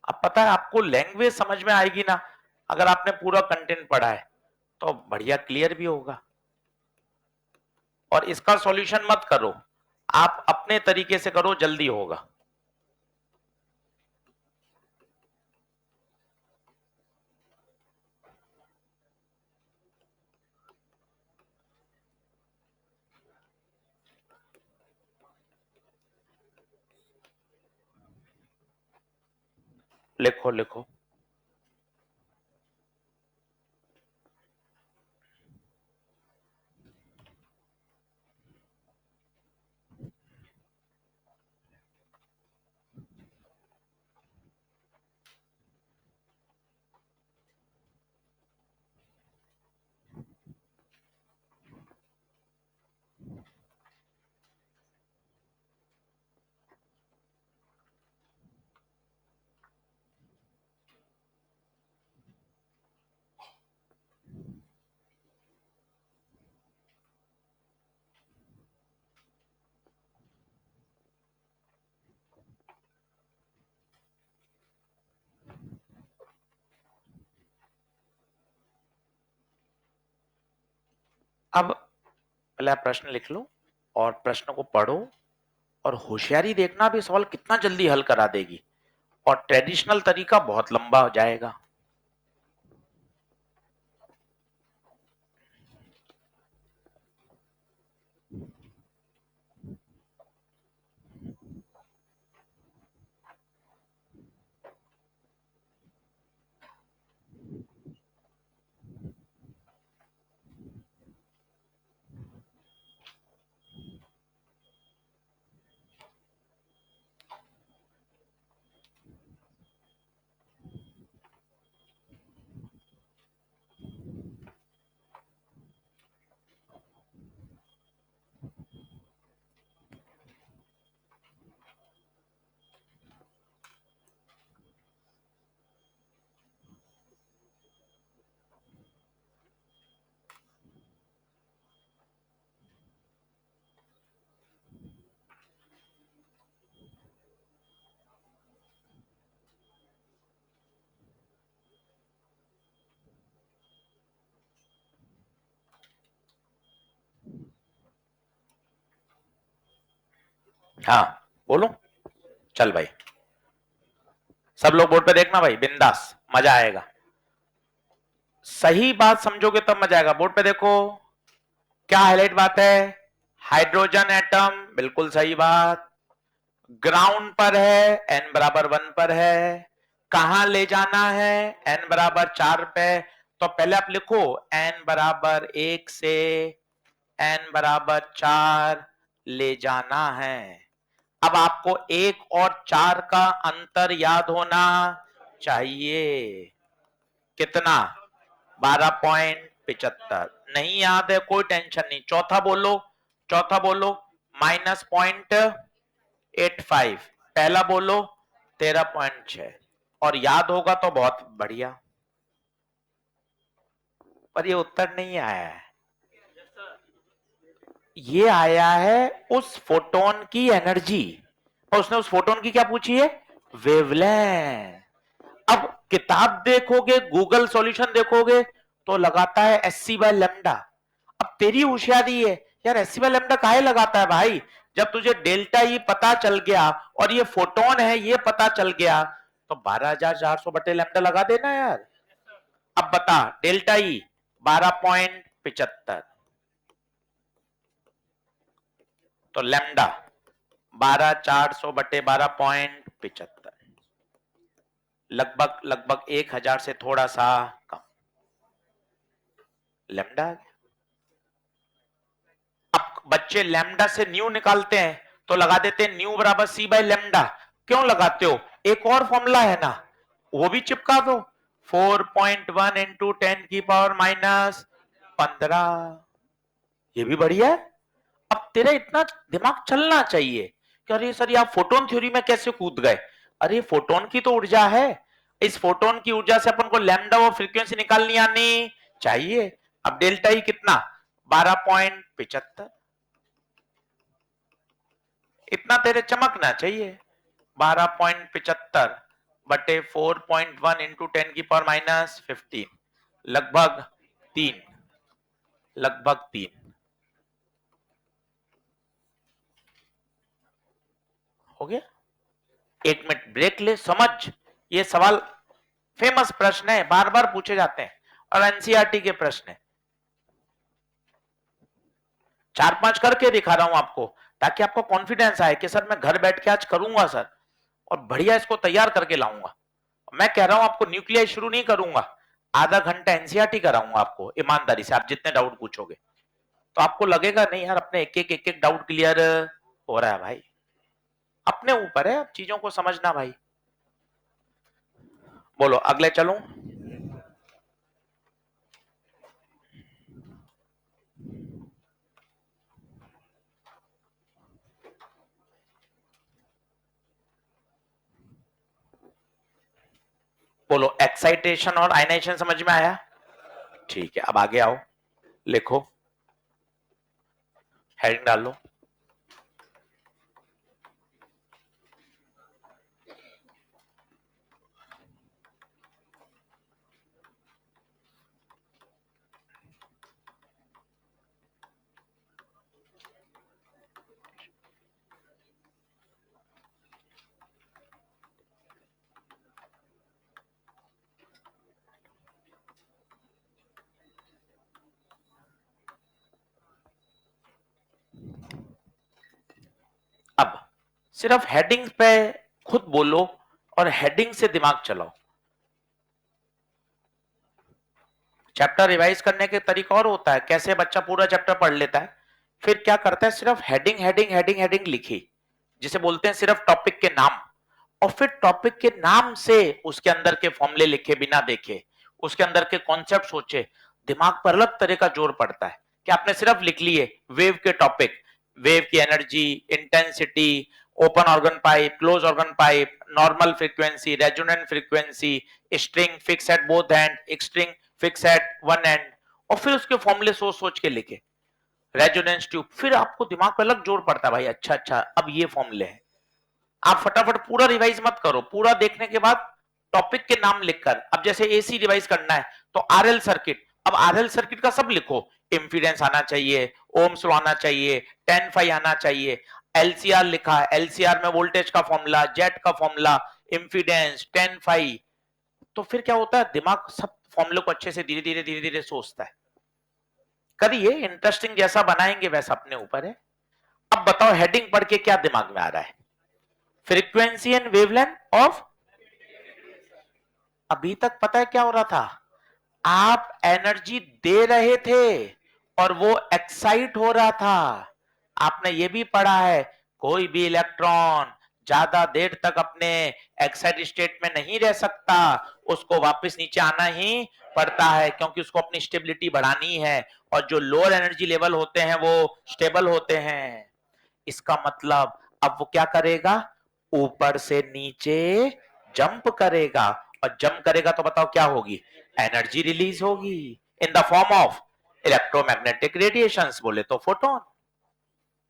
A: अब पता है आपको लैंग्वेज समझ में आएगी ना, अगर आपने पूरा कंटेंट पढ़ा है तो बढ़िया क्लियर भी होगा। और इसका सॉल्यूशन मत करो, आप अपने तरीके से करो, जल्दी होगा। लिखो लिखो। अब पहले आप प्रश्न लिख लो और प्रश्न को पढ़ो, और होशियारी देखना भी सवाल कितना जल्दी हल करा देगी, और ट्रेडिशनल तरीका बहुत लंबा हो जाएगा। हाँ बोलो, चल भाई, सब लोग बोर्ड पे देखना भाई, बिंदास, मजा आएगा। सही बात समझोगे तब मजा आएगा। बोर्ड पे देखो, क्या हाईलाइट बात है? हाइड्रोजन एटम, बिल्कुल सही बात। ग्राउंड पर है, n बराबर 1 पर है। कहां ले जाना है? n बराबर 4 पे। तो पहले आप लिखो n बराबर 1 से n बराबर 4 ले जाना है। अब आपको 1 और 4 का अंतर याद होना चाहिए। कितना? 12.75। नहीं याद है, कोई टेंशन नहीं। चौथा बोलो, चौथा बोलो, -0.85। पहला बोलो 13.6। और याद होगा तो बहुत बढ़िया। पर ये उत्तर नहीं आया है, ये आया है उस फोटोन की एनर्जी। और उसने उस फोटोन की क्या पूछी है? वेवलेंथ। अब किताब देखोगे, गूगल सॉल्यूशन देखोगे तो लगाता है एससी बाय लेमडा। अब तेरी होशियारी है यार, एससी बाय लेमडा काहे लगाता है भाई? जब तुझे डेल्टा ई पता चल गया और ये फोटोन है ये पता चल गया, तो 12,400 बटे लेमडा लगा देना यार। अब बता, डेल्टा ई 12.75, तो लेमडा 12,400 बटे 12.75, लगभग लगभग 1,000 से थोड़ा सा कम लेमडा आ गया। अब बच्चे लेमडा से न्यू निकालते हैं तो लगा देते हैं न्यू बराबर सी बाय लेमडा। क्यों लगाते हो? एक और फॉर्मूला है ना, वो भी चिपका दो। 4.1 इंटू 10 की पावर -15। ये भी बढ़िया है। अब तेरा इतना दिमाग चलना चाहिए कि अरे सर आप फोटोन थ्योरी में कैसे कूद गए? अरे फोटोन की तो ऊर्जा है, इस फोटोन की ऊर्जा से अपन को लैम्डा और फ्रीक्वेंसी निकालनी आनी चाहिए। अब डेल्टा ही कितना? 12.75। इतना तेरे चमकना चाहिए। 12.75 बटे 4.1 इंटू 10 की पावर -15, लगभग 3, लगभग 3 हो गया। 1 मिनट ब्रेक ले, समझ। ये सवाल फेमस प्रश्न है, बार बार पूछे जाते हैं और एनसीईआरटी के प्रश्न है। 4-5 करके दिखा रहा हूं आपको, ताकि आपको कॉन्फिडेंस आए कि सर मैं घर बैठ के आज करूंगा सर, और बढ़िया इसको तैयार करके लाऊंगा। मैं कह रहा हूं आपको न्यूक्लियर शुरू नहीं करूंगा, आधा घंटा एनसीईआरटी कराऊंगा आपको ईमानदारी से। आप जितने डाउट पूछोगे तो आपको लगेगा नहीं यार, अपने एक एक डाउट क्लियर हो रहा है भाई। अपने ऊपर है चीजों को समझना भाई। बोलो अगले चलूं? बोलो, एक्साइटेशन और आयनाइजेशन समझ में आया? ठीक है, अब आगे आओ, लिखो, हेडिंग डाल लो। अब सिर्फ हेडिंग पे खुद बोलो और हेडिंग से दिमाग चलाओ। चैप्टर रिवाइज करने के तरीका और होता है, कैसे बच्चा पूरा चैप्टर पढ़ लेता है, फिर क्या करता है, सिर्फ हेडिंग हेडिंग हेडिंग हेडिंग लिखी, जिसे बोलते हैं सिर्फ टॉपिक के नाम, और फिर टॉपिक के नाम से उसके अंदर के फॉर्मूले लिखे बिना देखे, उसके अंदर के कॉन्सेप्ट सोचे। दिमाग पर अलग तरह का जोर पड़ता है कि आपने सिर्फ लिख लिए वेव के टॉपिक, वेव की energy, intensity, open organ pipe, close organ pipe, normal frequency, resonant frequency, string fix at both and, string fix eight one and, और फिर उसके फॉर्मूले सोच सोच के लिखे, रेजोनेंस ट्यूब। फिर आपको दिमाग पे अलग जोर पड़ता है भाई, अच्छा अच्छा अब ये फॉर्मूले हैं। आप फटाफट पूरा रिवाइज मत करो, पूरा देखने के बाद टॉपिक के नाम लिखकर, अब जैसे एसी रिवाइज करना है तो आरएल सर्किट, अब आरएल सर्किट का सब लिखो, इंपीडेंस आना चाहिए, ओम्स लॉ आना चाहिए, 10 फाई आना चाहिए, LCR लिखा है, LCR में वोल्टेज का फॉर्मूला, जेट का फॉर्मूला, इम्पीडेंस 10 फाई। तो फिर क्या होता है, दिमाग सब फॉर्मूले को अच्छे से धीरे धीरे धीरे धीरे सोचता है। करिए, इंटरेस्टिंग जैसा बनाएंगे वैसा अपने ऊपर है। अब बताओ हेडिंग पढ़ के क्या दिमाग में आ रहा है? Frequency and wavelength of. अभी तक पता है क्या हो रहा था? आप एनर्जी दे रहे थे और वो एक्साइट हो रहा था। आपने ये भी पढ़ा है, कोई भी इलेक्ट्रॉन ज्यादा देर तक अपने एक्साइट स्टेट में नहीं रह सकता, उसको वापस नीचे आना ही पड़ता है, क्योंकि उसको अपनी स्टेबिलिटी बढ़ानी है, और जो लोअर एनर्जी लेवल होते हैं वो स्टेबल होते हैं। इसका मतलब अब वो क्या करेगा? ऊपर से नीचे जंप करेगा, और जंप करेगा तो बताओ क्या होगी? एनर्जी रिलीज होगी in the form of electromagnetic radiations, बोले तो फोटोन।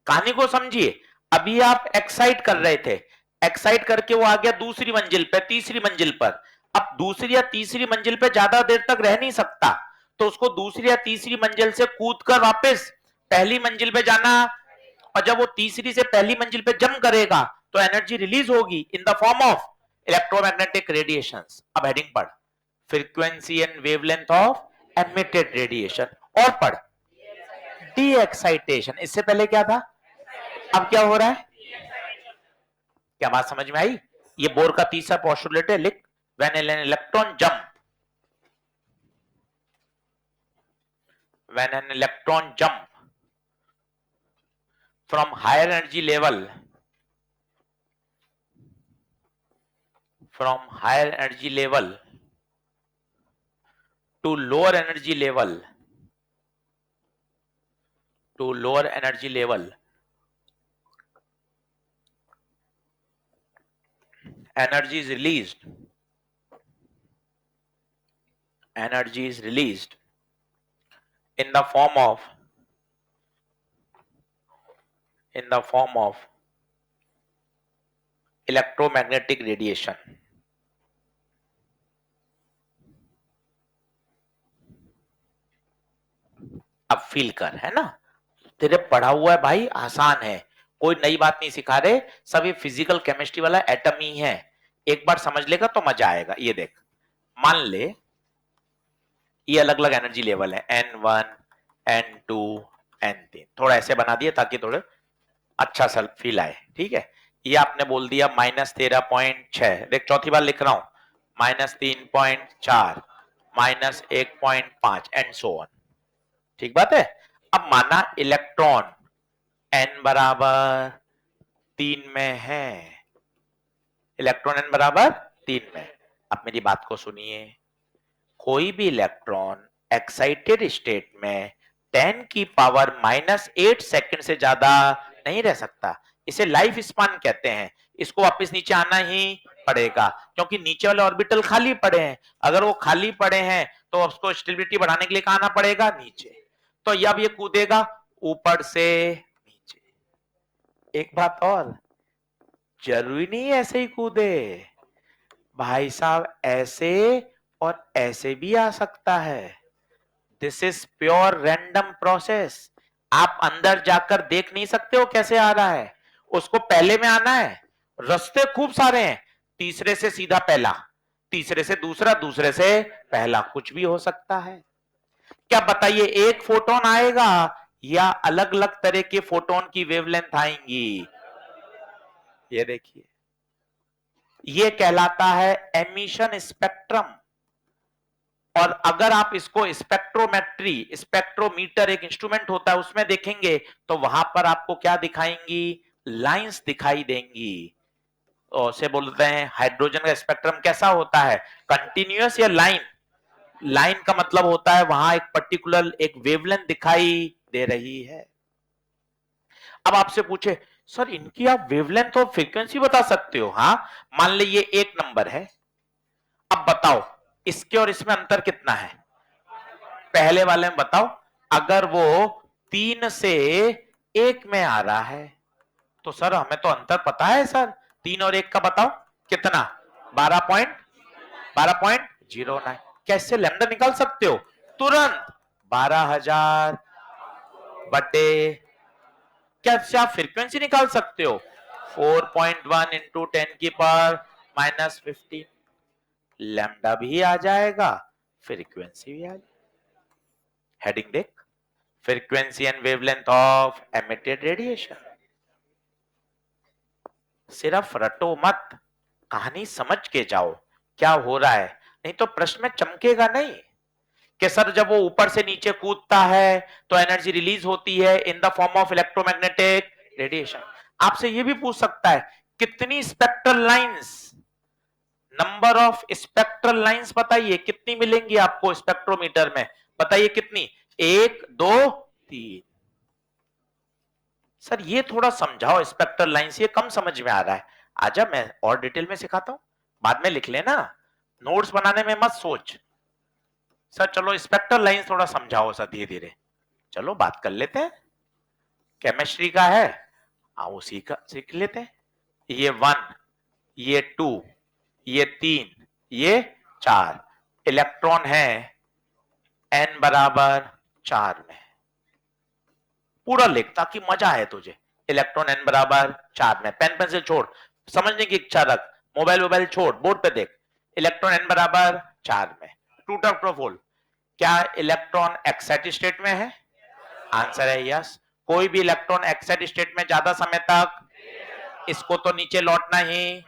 A: कहानी को समझिए, अभी आप एक्साइट कर रहे थे, एक्साइट करके वो आ गया दूसरी मंजिल पे, तीसरी मंजिल पर। अब दूसरी या तीसरी मंजिल पे ज्यादा देर तक रह नहीं सकता, तो उसको दूसरी या तीसरी मंजिल से कूद कर वापस पहली मंजिल पे जाना, और जब वो तीसरी से पहली मंजिल पे जंप करेगा तो एनर्जी रिलीज होगी in the form of electromagnetic radiations. अब हेडिंग पढ़, frequency and wavelength of emitted radiation, और पढ़ डी एक्साइटेशन। इससे पहले क्या था? अब क्या हो रहा है? क्या बात समझ में आई? ये बोर का तीसरा पोस्टुलेट है, लिख, when an electron jump, when an electron jump from higher energy level, from higher energy level to lower energy level, to lower energy level, energy is released, energy is released in the form of, in the form of electromagnetic radiation. अब feel कर, है ना? तेरे पढ़ा हुआ है भाई, आसान है, कोई नई बात नहीं सिखा रहे, सब ये फिजिकल केमिस्ट्री वाला एटम ही है। एक बार समझ लेगा तो मजा आएगा। ये देख, मान ले ये अलग अलग एनर्जी लेवल है, N1, N2, N3, थोड़ा ऐसे बना दिया ताकि थोड़ा अच्छा सा फील आए, ठीक है? ये आपने बोल दिया -13.6, देख चौथी बार लिख रहा हूं, -3.4, -1.5 एंड सो ऑन, ठीक बात है? अब माना इलेक्ट्रॉन n बराबर 3 में है, इलेक्ट्रॉन n बराबर 3 में। अब मेरी बात को सुनिए, कोई भी इलेक्ट्रॉन एक्साइटेड स्टेट में 10 की पावर -8 सेकंड से ज्यादा नहीं रह सकता। इसे लाइफ स्पान कहते हैं। इसको वापस नीचे आना ही पड़ेगा, क्योंकि नीचे वाले ऑर्बिटल खाली पड़े हैं। अगर वो खाली पड़े हैं तो उसको स्टेबिलिटी बढ़ाने के लिए कहां आना पड़ेगा? नीचे। तो अब ये कूदेगा ऊपर से नीचे। एक बात और, जरूरी नहीं ऐसे ही कूदे भाई साहब, ऐसे और ऐसे भी आ सकता है। This is pure random process. आप अंदर जाकर देख नहीं सकते हो कैसे आ रहा है, उसको पहले में आना है। रास्ते खूब सारे हैं, तीसरे से सीधा पहला, तीसरे से दूसरा, दूसरे से पहला, कुछ भी हो सकता है। क्या बताइए, एक फोटोन आएगा या अलग अलग तरह के फोटोन की वेवलेंथ आएंगी? ये देखिए, ये कहलाता है एमिशन स्पेक्ट्रम। और अगर आप इसको स्पेक्ट्रोमेट्री, स्पेक्ट्रोमीटर एक इंस्ट्रूमेंट होता है, उसमें देखेंगे तो वहां पर आपको क्या दिखाएंगी? लाइंस दिखाई देंगी। उसे बोलते हैं हाइड्रोजन का स्पेक्ट्रम कैसा होता है? कंटिन्यूअस या लाइन? लाइन का मतलब होता है वहां एक पर्टिकुलर एक वेवलेंथ दिखाई दे रही है। अब आपसे पूछे सर इनकी आप वेवलेंथ और फ्रीक्वेंसी बता सकते हो? हाँ, मान ली ये एक नंबर है, अब बताओ इसके और इसमें अंतर कितना है? पहले वाले में बताओ, अगर वो 3 से 1 में आ रहा है तो सर हमें तो अंतर पता है सर, 3 और 1 का बताओ कितना? 12.09। कैसे लैम्डा निकाल सकते हो तुरंत? 12,000 बटे क्या से आप फ्रीक्वेंसी निकाल सकते हो? 4.1 इंटू 10⁻⁻15 लैम्डा भी आ जाएगा, फ्रीक्वेंसी भी आ जाएगी। हेडिंग देख, frequency and wavelength of emitted radiation. सिर्फ रटो मत, कहानी समझ के जाओ क्या हो रहा है, नहीं तो प्रश्न में चमकेगा नहीं कि सर जब वो ऊपर से नीचे कूदता है तो एनर्जी रिलीज होती है in the form of electromagnetic radiation. आपसे ये भी पूछ सकता है कितनी spectral lines, number of spectral lines बताइए कितनी मिलेंगी आपको स्पेक्ट्रोमीटर में, बताइए कितनी? 1 2 3। सर ये थोड़ा समझाओ स्पेक्ट्रल लाइंस, ये कम समझ में आ रहा है। आजा मैं और डिटेल में सिखाता हूं, बाद में लिख लेना, नोट्स बनाने में मत सोच। सर चलो स्पेक्ट्रल लाइंस थोड़ा समझाओ सर धीरे धीरे। चलो बात कर लेते हैं, केमिस्ट्री का है, उसी का सीख लेते हैं। ये 1, ये 2, ये 3, ये 4 इलेक्ट्रॉन है n बराबर 4 में। पूरा लिख ताकि मजा आए तुझे। इलेक्ट्रॉन n बराबर 4 में, पेन पेंसिल छोड़, समझने की इच्छा रख, मोबाइल छोड़, बोर्ड पे देख। इलेक्ट्रॉन n बराबर 4 में, टू टर्म प्रोफोल। क्या इलेक्ट्रॉन एक्साइटेड स्टेट में है? आंसर है यस। कोई भी इलेक्ट्रॉन एक्साइटेड स्टेट में ज्यादा समय तक, इसको तो नीचे लौटना ही,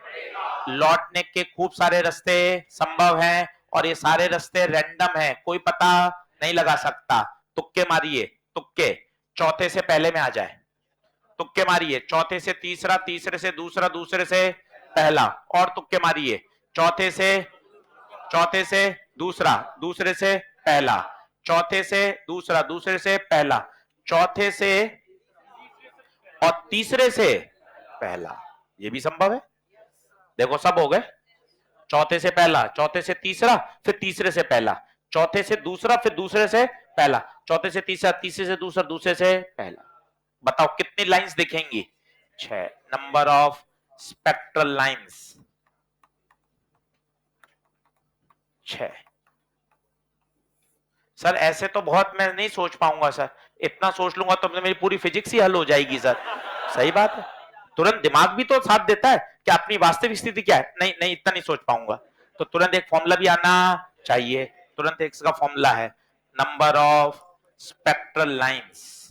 A: लौटने के खूब सारे रास्ते संभव हैं और ये सारे रास्ते रैंडम हैं, कोई पता नहीं लगा सकता। तुक्के मारिए, तुक्के, चौथे से पहले में आ जाए, तुक्के मारिए, चौथे से तीसरा, तीसरे से दूसरा, दूसरे से पहला, और तुक्के मारिए, चौथे से दूसरा, दूसरे से पहला, चौथे से दूसरा, दूसरे से पहला, चौथे से और तीसरे से पहला, ये भी संभव है। देखो सब हो गए, चौथे से पहला, चौथे से तीसरा, फिर तीसरे से पहला, चौथे से दूसरा, फिर दूसरे से पहला, चौथे से तीसरा, तीसरे से दूसरा, दूसरे से पहला। बताओ कितनी लाइंस दिखेंगी? 6। Number of spectral lines 6। Sir ऐसे तो बहुत मैं नहीं सोच पाऊंगा सर, इतना सोच लूंगा तो मेरी पूरी फिजिक्स ही हल हो जाएगी सर। सही बात है, तुरंत दिमाग भी तो साथ देता है कि अपनी वास्तविक स्थिति क्या है। नहीं नहीं इतना नहीं सोच पाऊंगा, तो तुरंत एक फॉर्मूला भी आना चाहिए। तुरंत एक का फॉर्मूला है नंबर ऑफ स्पेक्ट्रल लाइंस,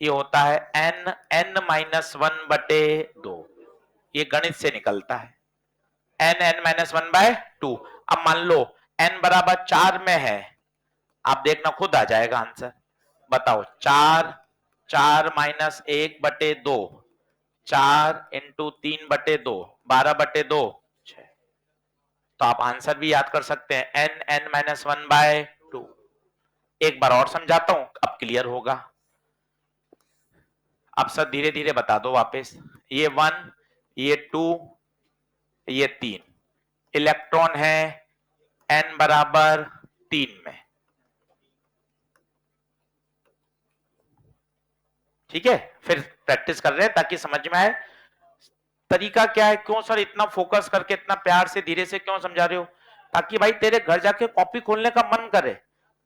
A: ये होता है n(n-1/2), ये गणित से निकलता है n(n-1/2). अब मान लो n बराबर 4 में है, आप देखना खुद आ जाएगा आंसर। बताओ 4 (4-1/2), 4 × 3/2, 12/2, 6। तो आप आंसर भी याद कर सकते हैं n(n-1/2). एक बार और समझाता हूं, अब क्लियर होगा। अब सर धीरे धीरे बता दो वापस। ये 1, ये 2, ये 3 इलेक्ट्रॉन है n बराबर 3 में, ठीक है। फिर प्रैक्टिस कर रहे हैं ताकि समझ में आए तरीका क्या है। क्यों सर इतना फोकस करके इतना प्यार से धीरे से क्यों समझा रहे हो? ताकि भाई तेरे घर जाके कॉपी खोलने का मन करे।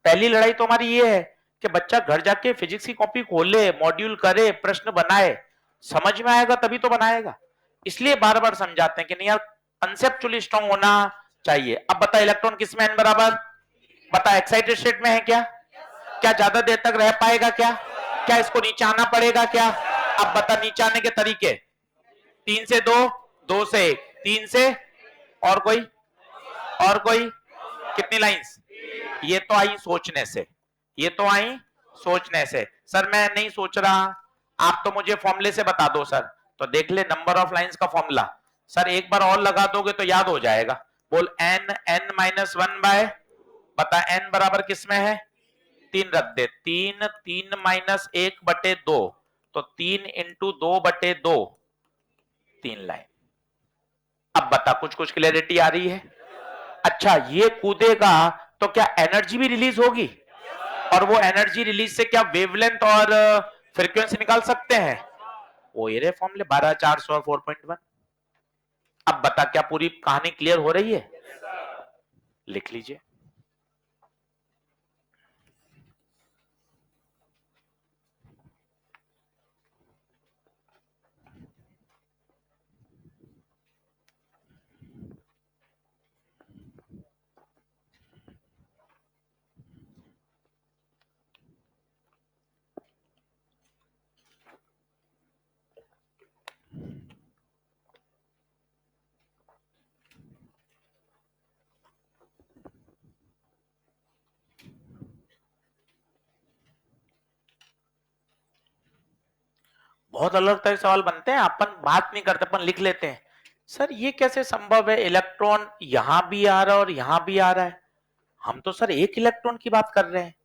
A: पहली लड़ाई तो हमारी ये है कि बच्चा घर जाके फिजिक्स की कॉपी खोले, मॉड्यूल करे, प्रश्न बनाए, समझ में आएगा तभी तो बनाएगा। इसलिए बार बार समझाते हैं कि नहीं यार कंसेप्चुअली स्ट्रांग होना चाहिए। अब बता इलेक्ट्रॉन किस में n बराबर, बता एक्साइटेड स्टेट में है क्या? क्या ज्यादा देर तक रह पाएगा क्या? क्या इसको नीचे आना पड़ेगा क्या? अब बता नीचे आने के तरीके। 3 से 2, 2 से 1, 3 से और कोई, और कोई, कितनी लाइंस? ये तो आई सोचने से, ये तो आई सोचने से। सर मैं नहीं सोच रहा, आप तो मुझे फॉर्मूले से बता दो सर। तो देख ले नंबर ऑफ लाइंस का फॉर्मूला, सर एक बार और लगा दोगे तो याद हो जाएगा। बोल n(n-1/), बता n बराबर किस में है? 3 रख दे, 3 3-1/2, तो 3 × 2/2, 3 लाइन। अब बता कुछ कुछ क्लैरिटी आ रही है? अच्छा ये कूदेगा तो क्या एनर्जी भी रिलीज होगी? और वो एनर्जी रिलीज से क्या वेवलेंथ और फ्रीक्वेंसी निकाल सकते हैं? वो ये रे फॉर्मूले 12 400 और 4.1। अब बता क्या पूरी कहानी क्लियर हो रही है? लिख लीजिए। बहुत अलग तरह के सवाल बनते हैं, अपन बात नहीं करते, अपन लिख लेते हैं। सर ये कैसे संभव है, इलेक्ट्रॉन यहां भी आ रहा है और यहां भी आ रहा है, हम तो सर एक इलेक्ट्रॉन की बात कर रहे हैं।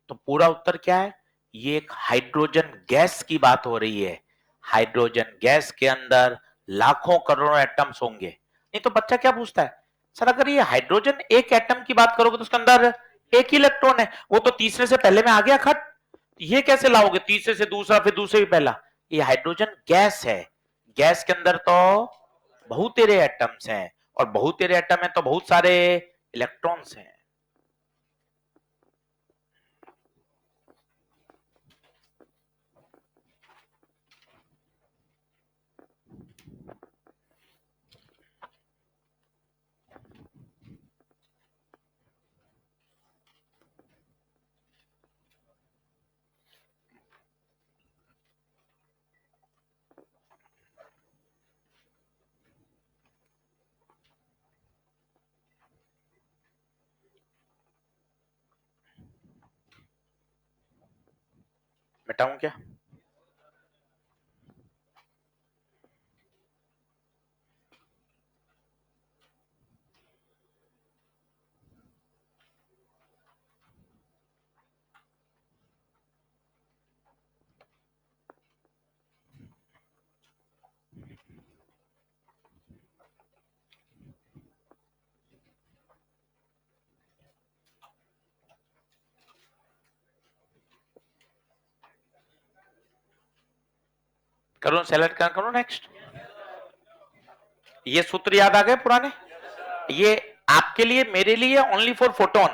A: तो पूरा उत्तर क्या है, ये एक हाइड्रोजन गैस की बात हो रही है। हाइड्रोजन गैस के अंदर लाखों करोड़ों एटम्स होंगे। नहीं तो बच्चा क्या पूछता है, सर अगर ये हाइड्रोजन एक एटम की बात करोगे तो उसके अंदर एक ही इलेक्ट्रॉन है, वो तो तीसरे से पहले में आ गया खट, ये कैसे लाओगे तीसरे से दूसरा फिर दूसरे भी पहला। ये हाइड्रोजन गैस है, गैस के अंदर तो बहुत तेरे एटम्स हैं, और बहुत तेरे एटम है तो बहुत सारे इलेक्ट्रॉन्स हैं। मिटाऊं क्या, करूं सेलेक्ट करूं नेक्स्ट। ये सूत्र याद आ गए पुराने, ये आपके लिए मेरे लिए ओनली फॉर फोटोन,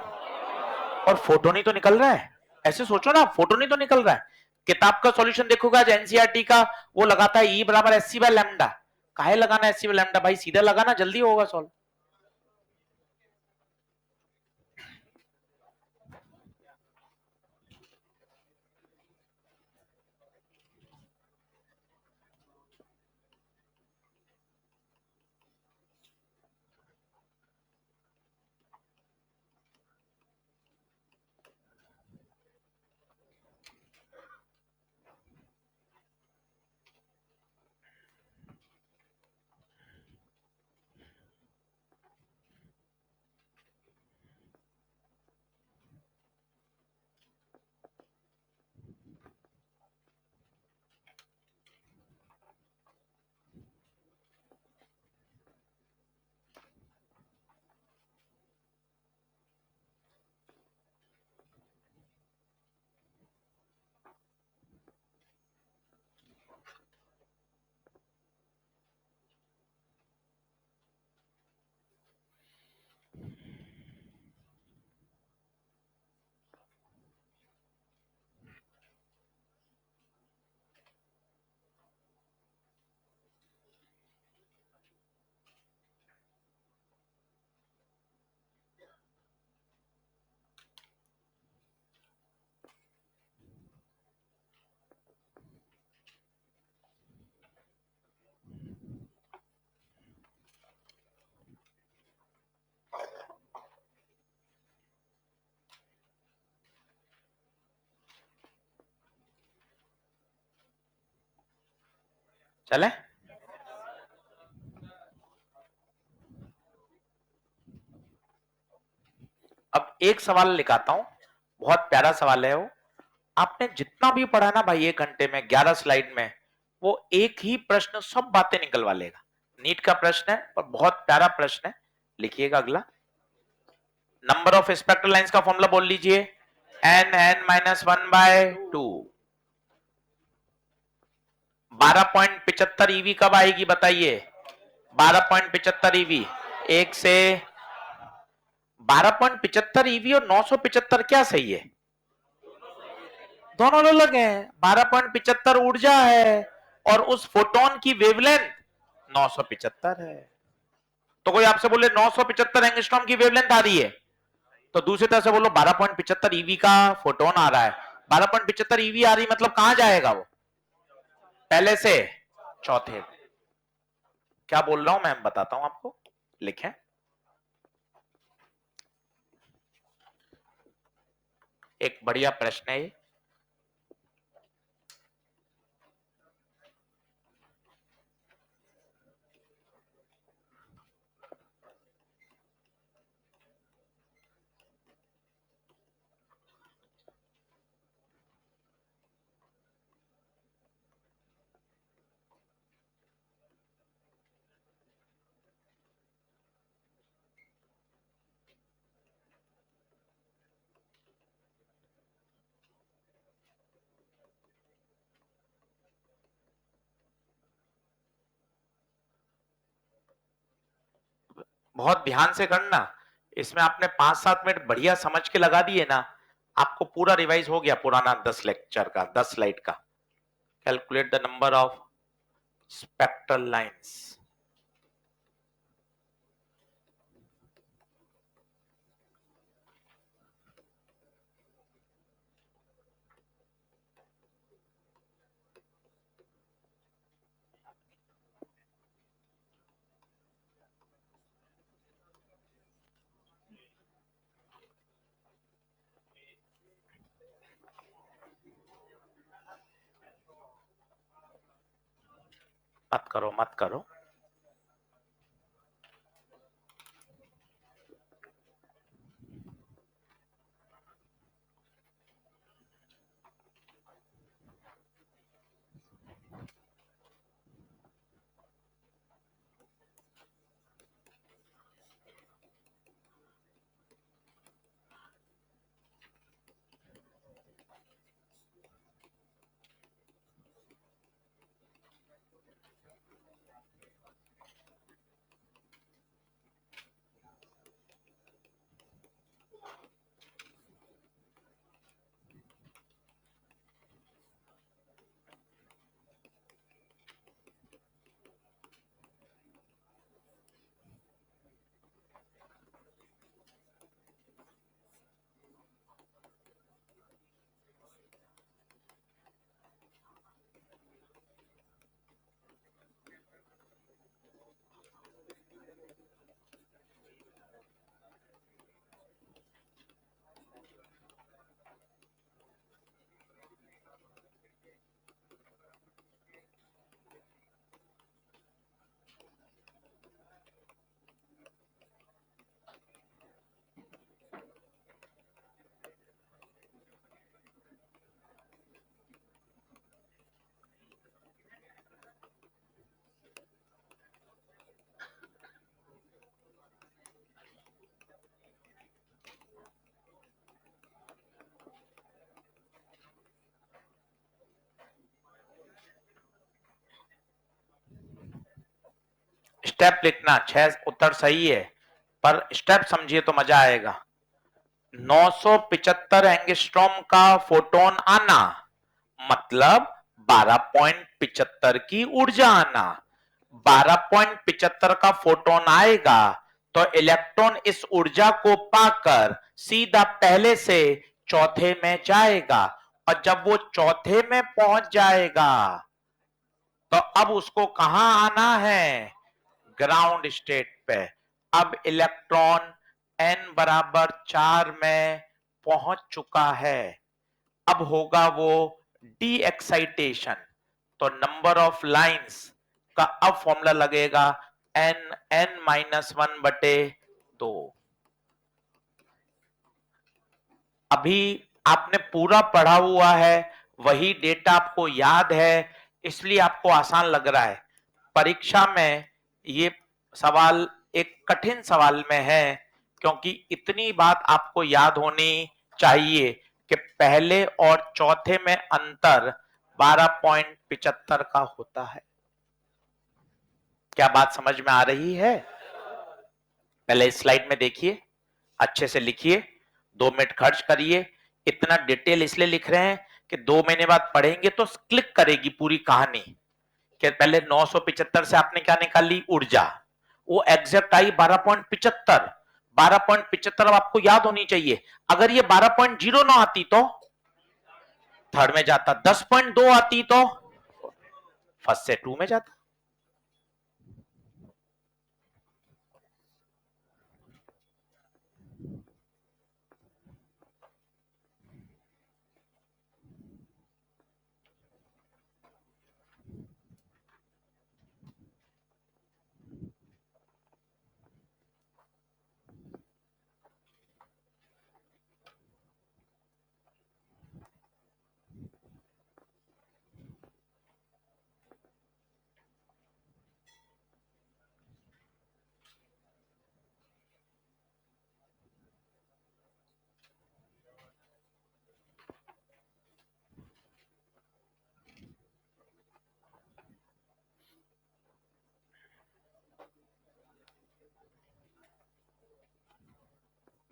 A: और फोटोन ही तो निकल रहा है, ऐसे सोचो ना, फोटोन ही तो निकल रहा है। किताब का सॉल्यूशन देखोगे आज एनसीईआरटी का, वो लगाता है ई बराबर एस सी बाय लैम्डा, काहे लगाना एस सी बाय लैम्डा भाई, सीधा लगाना जल्दी होगा सॉल्व। चले, अब एक सवाल लिखाता हूं, बहुत प्यारा सवाल है वो। आपने जितना भी पढ़ा ना भाई 1 घंटे में 11 स्लाइड में, वो एक ही प्रश्न सब बातें निकलवा लेगा। नीट का प्रश्न है और बहुत प्यारा प्रश्न है, लिखिएगा अगला। नंबर ऑफ स्पेक्ट्रल लाइंस का फॉर्मूला बोल लीजिए, n(n-1/2)। 12.75 ईवी कब आएगी बताइए, 12.75 ईवी, एक से 12.75 ईवी और 975 क्या सही है, दोनों अलग हैं। 12.75 ऊर्जा है और उस फोटोन की वेवलेंथ 975 है। तो कोई आपसे बोले 975 एंगस्ट्रॉम की वेवलेंथ आ रही है, तो दूसरी तरह से बोलो 12.75 ईवी का फोटोन आ रहा है। 12.75 ईवी आ रही मतलब कहां जाएगा वो, पहले से चौथे। क्या बोल रहा हूं मैं बताता हूं आपको, लिखें। एक बढ़िया प्रश्न है ये, बहुत ध्यान से करना। इसमें आपने 5-7 मिनट बढ़िया समझ के लगा दिए ना, आपको पूरा रिवाइज हो गया पुराना 10 लेक्चर का, 10 स्लाइड का। Calculate the number of spectral lines. मत करो, मत करो। स्टेप लिखना, 6 उत्तर सही है, पर स्टेप समझिए तो मजा आएगा। 975 एंगस्ट्रॉम का फोटोन आना मतलब 12.75 की ऊर्जा आना। 12.75 का फोटोन आएगा तो इलेक्ट्रॉन इस ऊर्जा को पाकर सीधा पहले से चौथे में जाएगा, और जब वो चौथे में पहुंच जाएगा तो अब उसको कहां आना है? ग्राउंड स्टेट पे। अब इलेक्ट्रॉन n बराबर 4 में पहुंच चुका है। अब होगा वो डी एक्साइटेशन, तो नंबर ऑफ लाइंस का अब फॉर्मूला लगेगा n(n-1/2)। अभी आपने पूरा पढ़ा हुआ है, वही डेटा आपको याद है, इसलिए आपको आसान लग रहा है। परीक्षा में ये सवाल एक कठिन सवाल में है, क्योंकि इतनी बात आपको याद होनी चाहिए कि पहले और चौथे में अंतर 12.75 का होता है। क्या बात समझ में आ रही है? पहले इस स्लाइड में देखिए, अच्छे से लिखिए, 2 मिनट खर्च करिए। इतना डिटेल इसलिए लिख रहे हैं कि 2 महीने बाद पढ़ेंगे तो क्लिक करेगी पूरी कहानी कि पहले 975 से आपने क्या निकाली? ऊर्जा। वो एग्जैक्ट आई 12.75। 12.75 अब आपको याद होनी चाहिए। अगर ये 12.09 आती तो थर्ड में जाता, 10.2 आती तो फर्स्ट से 2 में जाता।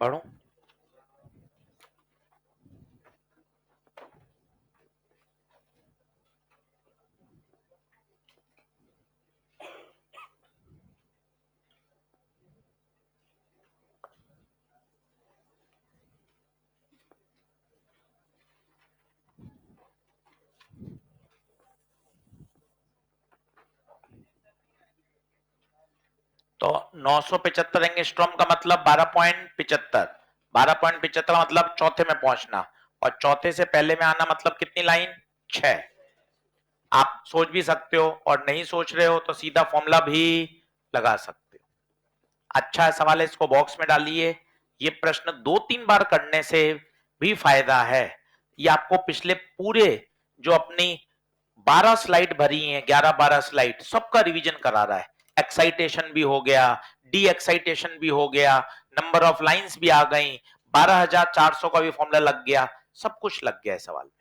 A: पढ़ूं? तो 975 एंगस्ट्रॉम का मतलब 12.75, 12.75 मतलब चौथे में पहुंचना, और चौथे से पहले में आना मतलब कितनी लाइन? 6। आप सोच भी सकते हो, और नहीं सोच रहे हो तो सीधा फॉर्मूला भी लगा सकते हो। अच्छा सवाल है, इसको बॉक्स में डालिए। ये प्रश्न 2-3 बार करने से भी फायदा है। ये आपको पिछले पूरे जो अपनी 12 स्लाइड भरी हैं, 11-12 स्लाइड, सबका रिवीजन करा रहा है। एक्साइटेशन भी हो गया, डी एक्साइटेशन भी हो गया, नंबर ऑफ लाइंस भी आ गई, 12,400 का भी फॉर्मूला लग गया, सब कुछ लग गया है सवाल में।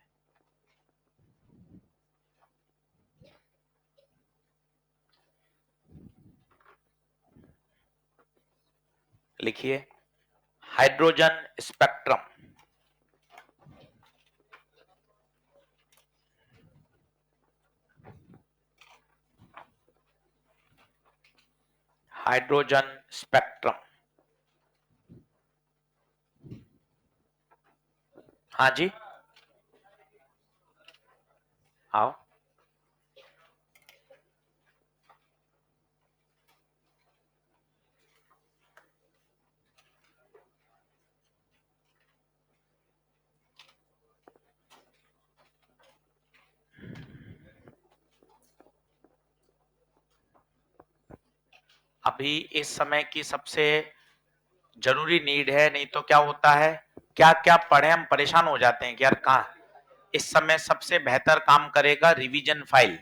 A: लिखिए, हाइड्रोजन स्पेक्ट्रम। Hydrogen spectrum. हाँ जी, आओ। अभी इस समय की सबसे जरूरी नीड है, नहीं तो क्या होता है, क्या क्या पढ़े हम परेशान हो जाते हैं कि यार कहाँ। इस समय सबसे बेहतर काम करेगा रिवीजन फाइल।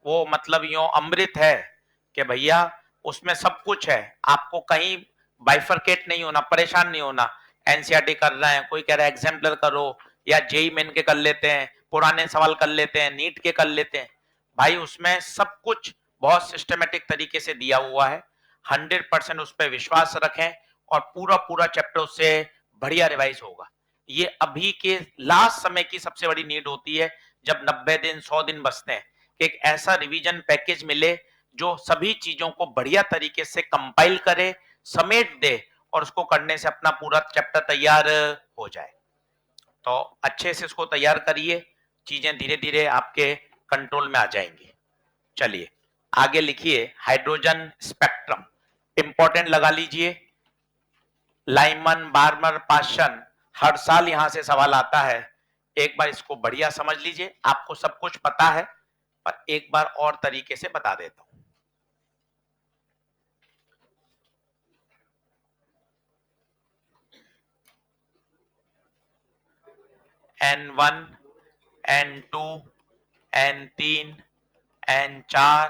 A: वो मतलब यो अमृत है कि भैया उसमें सब कुछ है, आपको कहीं बाइफरकेट नहीं होना, परेशान नहीं होना। एनसीईआरटी कर रहे हैं, कोई कह रहा है एग्जाम्पलर करो, या जेई मेन के कर लेते हैं, पुराने सवाल कर लेते हैं, नीट के कर लेते हैं। भाई उसमें सब कुछ बहुत सिस्टमेटिक तरीके से दिया हुआ है। 100% उस पर विश्वास रखें, और पूरा पूरा चैप्टर उससे बढ़िया रिवाइज होगा। ये अभी के लास्ट समय की सबसे बड़ी नीड होती है, जब 90 दिन 100 दिन बचते हैं, कि एक ऐसा रिवीजन पैकेज मिले जो सभी चीजों को बढ़िया तरीके से कंपाइल करे, समेट दे, और उसको करने से अपना पूरा चैप्टर तैयार हो जाए। तो अच्छे से इसको तैयार करिए, चीजें धीरे धीरे आपके कंट्रोल में आ जाएंगी। चलिए आगे लिखिए, हाइड्रोजन स्पेक्ट्रम इंपॉर्टेंट लगा लीजिए। लाइमन, बार्मर, पाशन, हर साल यहां से सवाल आता है। एक बार इसको बढ़िया समझ लीजिए, आपको सब कुछ पता है, पर एक बार और तरीके से बता देता हूं। N1, N2, N3, N4,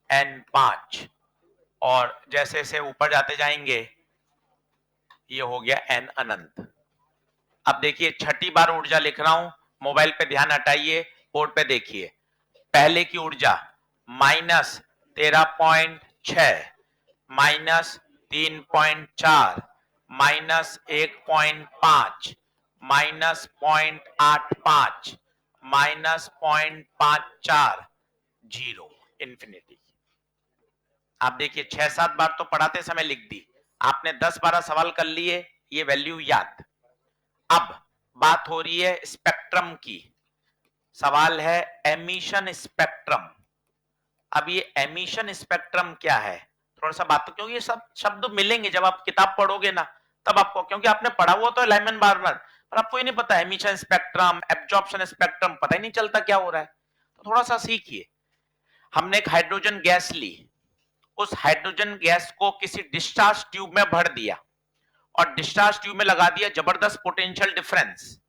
A: N5, और जैसे जैसे ऊपर जाते जाएंगे ये हो गया N अनंत। अब देखिए छठी बार ऊर्जा लिख रहा हूं, मोबाइल पे ध्यान हटाइए, बोर्ड पे देखिए। पहले की ऊर्जा -13.6, -3.4, -1.5, -0.85, -0.54, 0, इंफिनिटी। आप देखिए 6-7 बार तो पढ़ाते समय लिख दी, आपने 10-12 सवाल कर लिए, ये वैल्यू याद। अब बात हो रही है स्पेक्ट्रम की। सवाल है एमिशन स्पेक्ट्रम। अब ये एमिशन स्पेक्ट्रम क्या है, थोड़ा सा बात, क्योंकि ये सब शब्द मिलेंगे जब आप किताब पढ़ोगे ना, तब आपको, क्योंकि आपने पढ़ा हुआ तो लाइमन बार्मर, पर आपको ये नहीं पता एमिशन स्पेक्ट्रम, एब्जॉर्प्शन स्पेक्ट्रम, पता ही नहीं चलता क्या हो रहा है। तो थोड़ा सा सीखिए। हमने एक हाइड्रोजन गैस ली, उस हाइड्रोजन गैस को किसी डिस्चार्ज ट्यूब में भर दिया, और डिस्चार्ज ट्यूब में लगा दिया जबरदस्त पोटेंशियल डिफरेंस।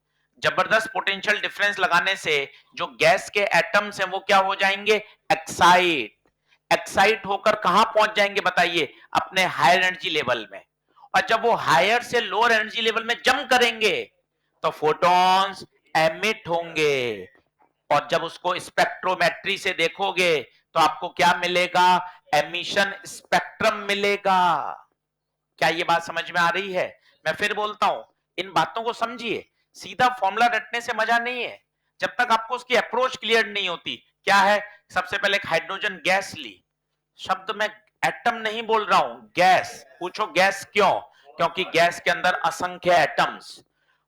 A: जबरदस्त पोटेंशियल डिफरेंस लगाने से जो गैस के एटम्स हैं वो क्या हो जाएंगे, एक्साइट। एक्साइट होकर कहां पहुंच जाएंगे बताइए, अपने हायर एनर्जी लेवल में। और जब वो हायर से लोअर एनर्जी लेवल में जंप करेंगे तो फोटॉन्स एमिट होंगे, और जब उसको स्पेक्ट्रोमेट्री से देखोगे तो आपको क्या मिलेगा, एमिशन स्पेक्ट्रम मिलेगा। क्या ये बात समझ में आ रही है? मैं फिर बोलता हूं, इन बातों को समझिए। सीधा फॉर्मूला रटने से मजा नहीं है, जब तक आपको उसकी अप्रोच क्लियर नहीं होती। क्या है? सबसे पहले एक हाइड्रोजन गैस ली, शब्द में एटम नहीं बोल रहा हूं, गैस। पूछो गैस क्यों? क्योंकि गैस के अंदर असंख्य एटम्स।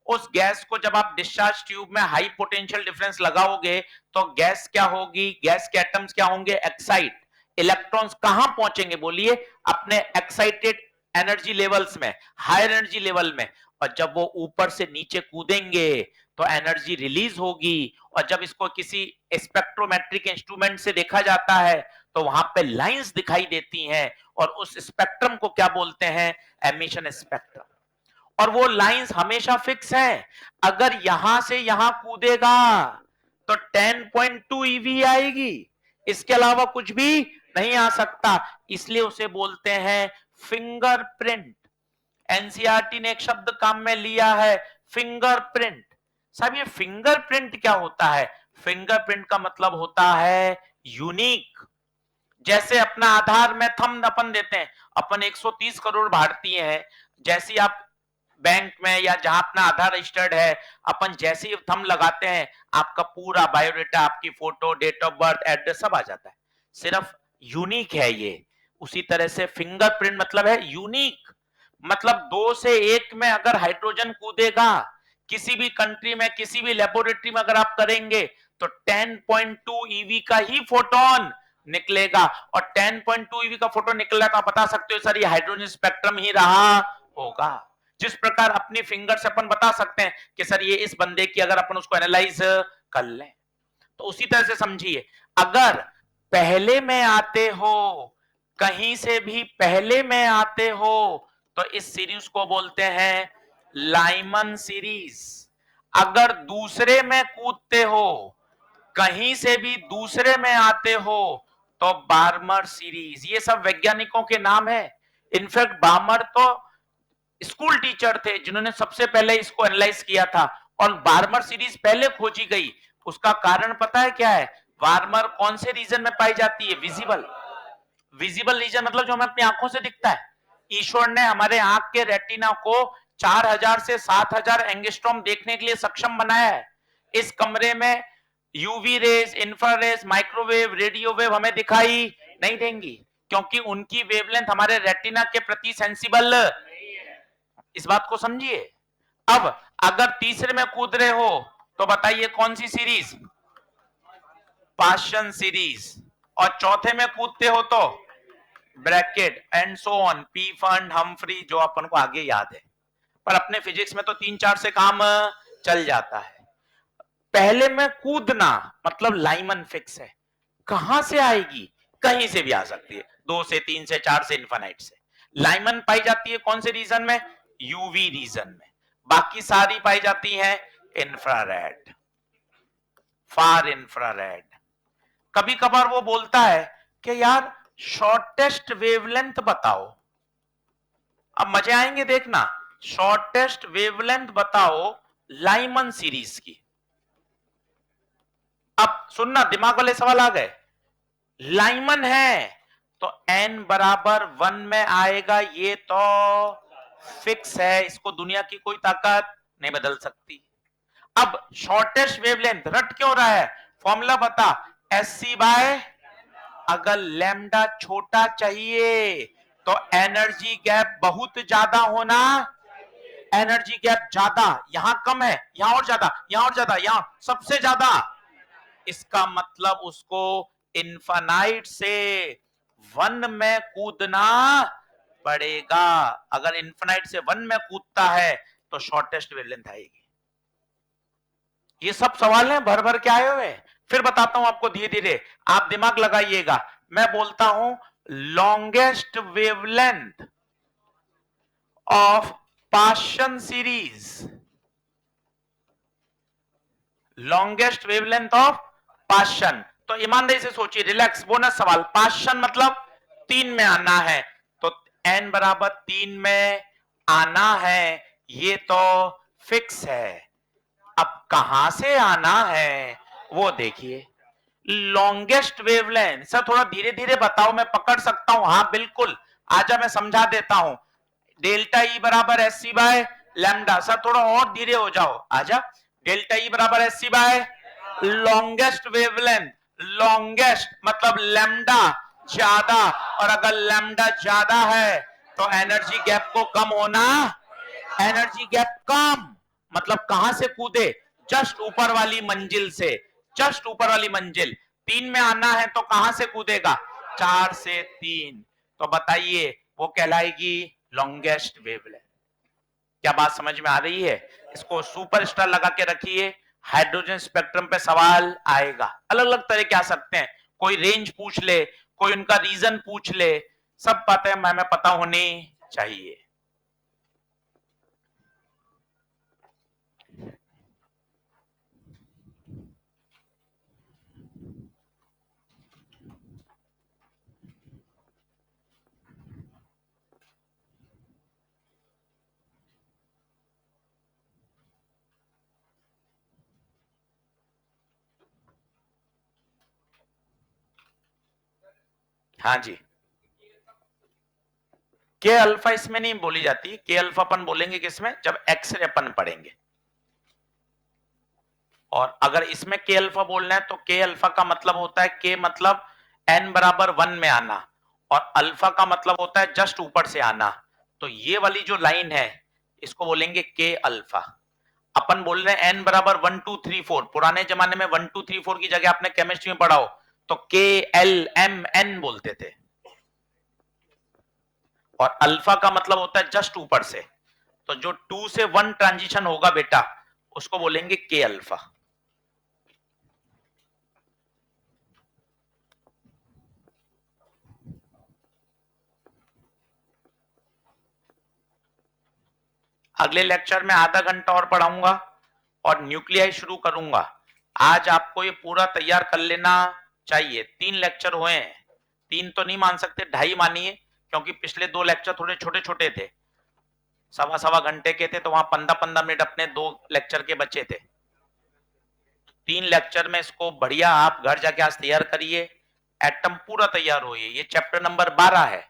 A: उस गैस को जब आप डिस्चार्ज ट्यूब में हाई पोटेंशियल डिफरेंस लगाओगे तो गैस क्या होगी? गैस के एटम्स क्या होंगे? एक्साइट। इलेक्ट्रॉन्स कहां पहुंचेंगे बोलिए? अपने एक्साइटेड एनर्जी लेवल्स में, हायर एनर्जी लेवल में। और जब वो ऊपर से नीचे कूदेंगे तो एनर्जी रिलीज होगी। और जब इसको किसी स्पेक्ट्रोमेट्रिक इंस्ट्रूमेंट से देखा जाता है तो वहां पे लाइंस दिखाई देती हैं, और उस स्पेक्ट्रम को क्या बोलते हैं? Emission spectrum. और वो लाइंस हमेशा फिक्स है। अगर यहां से यहां कूदेगा तो 10.2 ईवी आएगी, इसके अलावा कुछ भी नहीं आ सकता। इसलिए उसे बोलते हैं फिंगरप्रिंट। एनसीईआरटी ने एक शब्द काम में लिया है, फिंगरप्रिंट। साहब ये फिंगरप्रिंट क्या होता है? फिंगरप्रिंट का मतलब होता है यूनिक। जैसे अपना आधार में थंब अपन देते हैं, अपन 130 करोड़ भारतीय हैं, जैसे आप बैंक में या जहां अपना आधार रजिस्टर्ड है, अपन जैसे ही थंब लगाते हैं आपका पूरा बायोडेटा, आपकी photo, date of birth, address सब आ जाता है। सिर्फ यूनिक है ये। उसी तरह से फिंगरप्रिंट मतलब है यूनिक। मतलब 2 से 1 में अगर हाइड्रोजन कूदेगा किसी भी कंट्री में, किसी भी लेबोरेटरी में अगर आप करेंगे तो 10.2 ईवी का ही फोटोन निकलेगा। और 10.2 ईवी का फोटोन निकल रहा है तो आप बता सकते हो सर ये हाइड्रोजन स्पेक्ट्रम ही रहा होगा। जिस प्रकार अपनी फिंगर से अपन बता सकते हैं कि सर ये इस बंदे की, अगर अपन उसको एनालाइज कर लें तो उसी तरह से समझिए। अगर पहले में आते हो, कहीं से भी पहले में आते हो, तो इस सीरीज को बोलते हैं लाइमन सीरीज। अगर दूसरे में कूदते हो, कहीं से भी दूसरे में आते हो, तो बार्मर सीरीज। ये सब वैज्ञानिकों के नाम है। इनफैक्ट बार्मर तो स्कूल टीचर थे जिन्होंने सबसे पहले इसको एनालाइज किया था, और बार्मर सीरीज पहले खोजी गई। उसका कारण पता है क्या है? बार्मर कौन से रीजन में पाई जाती है? विजिबल। विजिबल रीजन मतलब जो हमें अपनी आंखों से दिखता है। ईश्वर ने हमारे आंख के रेटिना को 4000 से 7000 एंगस्ट्रॉम देखने के लिए सक्षम बनाया है। इस कमरे में UV rays, infrared, microwave, radio wave हमें दिखाई नहीं देंगी, क्योंकि उनकी वेवलेंथ हमारे रेटिना के प्रति सेंसिबल। इस बात को समझिए। अब अगर तीसरे में कूद रहे हो तो बताइए कौन सी सीरीज? Paschen series. और चौथे में कूदते हो तो ब्रैकेट एंड सो ऑन, पी फंड, हमफ्री, जो अपन को आगे याद है। पर अपने फिजिक्स में तो 3-4 से काम चल जाता है। पहले में कूदना मतलब लाइमन फिक्स है। कहां से आएगी? कहीं से भी आ सकती है, 2 से 3 से 4 से इन्फिनाइट से। लाइमन पाई जाती है कौन से रीजन में? यूवी रीजन में। बाकी सारी पाई जाती है इंफ्रारेड, फार इंफ्रारेड। कभी कभार वो बोलता है कि यार शॉर्टेस्ट वेवलेंथ बताओ। अब मजे आएंगे देखना। शॉर्टेस्ट वेवलेंथ बताओ लाइमन सीरीज की। अब सुनना, दिमाग वाले सवाल आ गए। लाइमन है तो n बराबर 1 में आएगा, ये तो फिक्स है, इसको दुनिया की कोई ताकत नहीं बदल सकती। अब शॉर्टेस्ट वेवलेंथ रट क्यों रहा है? फॉर्मूला बता, SC बाय। अगर लैम्डा छोटा चाहिए तो एनर्जी गैप बहुत ज्यादा होना। एनर्जी गैप ज्यादा, यहां कम है, यहां और ज्यादा, यहां और ज्यादा, यहां सबसे ज्यादा। इसका मतलब उसको इनफाइनाइट से 1 में कूदना पड़ेगा। अगर इनफाइनाइट से 1 में कूदता है तो शॉर्टेस्ट वेवलेंथ आएगी। ये सब सवाल हैं भर भर के आए हुए। फिर बताता हूं आपको धीरे धीरे, आप दिमाग लगाइएगा। मैं बोलता हूं longest wavelength of Paschen series. Longest wavelength of Paschen. तो ईमानदारी से सोचिए, रिलैक्स, बोनस सवाल। पाशन मतलब 3 में आना है, तो n बराबर 3 में आना है, ये तो फिक्स है। अब कहां से आना है वो देखिए। लॉन्गेस्ट वेवलेंथ सर थोड़ा धीरे धीरे बताओ, मैं पकड़ सकता हूं। हाँ बिल्कुल, आजा मैं समझा देता हूं। डेल्टा ई बराबर S C by lambda. Sir थोड़ा और धीरे हो जाओ, आजा। डेल्टा ई बराबर S C by longest wavelength, longest मतलब लैम्डा ज्यादा, और अगर लैम्डा ज्यादा है तो एनर्जी गैप को कम होना, एनर्जी गैप कम मतलब कहां से कूदे, जस्ट ऊपर वाली मंजिल से, जस्ट ऊपर वाली मंजिल। 3 में आना है तो कहां से कूदेगा, 4 से 3। तो बताइए वो कहलाएगी लॉन्गेस्ट वेवलेंथ। क्या बात समझ में आ रही है? इसको सुपरस्टार लगा के रखिए, हाइड्रोजन स्पेक्ट्रम पे सवाल आएगा। अलग अलग तरह के आ सकते हैं, कोई रेंज पूछ ले, कोई उनका रीजन पूछ ले, सब बातें हमें पता होनी चाहिए। हाँ जी, के अल्फा इसमें नहीं बोली जाती, के अल्फा अपन बोलेंगे किसमें, जब एक्सरे अपन पढ़ेंगे। और अगर इसमें के अल्फा बोलना है तो के अल्फा का मतलब होता है, के मतलब n बराबर 1 में आना, और अल्फा का मतलब होता है जस्ट ऊपर से आना। तो ये वाली जो लाइन है इसको बोलेंगे के अल्फा। अपन बोल रहे हैं n बराबर 1 2 3 4, पुराने जमाने में 1 2 3 4 की जगह आपने केमिस्ट्री में पढ़ा हो तो के एल एम एन बोलते थे, और अल्फा का मतलब होता है जस्ट ऊपर से। तो जो 2 से 1 ट्रांजिशन होगा बेटा उसको बोलेंगे के अल्फा। अगले लेक्चर में आधा घंटा और पढ़ाऊंगा और न्यूक्लियाई शुरू करूंगा। आज आपको ये पूरा तैयार कर लेना चाहिए। 3 लेक्चर हुए हैं, 3 तो नहीं मान सकते, 2.5 मानिए, क्योंकि पिछले 2 लेक्चर थोड़े छोटे छोटे थे, सवा सवा घंटे के थे, तो वहां 15-15 मिनट अपने 2 लेक्चर के बचे थे। 3 लेक्चर में इसको बढ़िया आप घर जाके आज तैयार करिए, एटम पूरा तैयार हो। ये चैप्टर नंबर 12 है।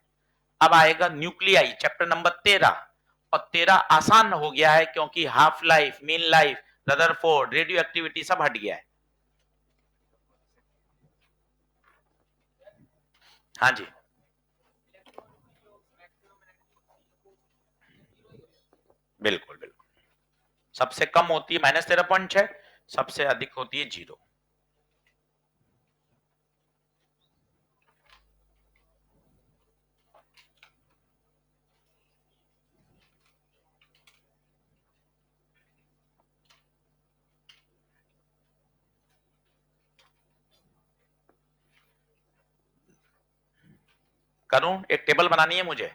A: अब आएगा न्यूक्लियाई चैप्टर नंबर 13, और 13 आसान हो गया है क्योंकि half life, mean life, Rutherford, radio activity सब हट गया है। हाँ जी, बिल्कुल बिल्कुल। सबसे कम होती है -13.6, सबसे अधिक होती है 0। करूं, एक टेबल बनानी है मुझे।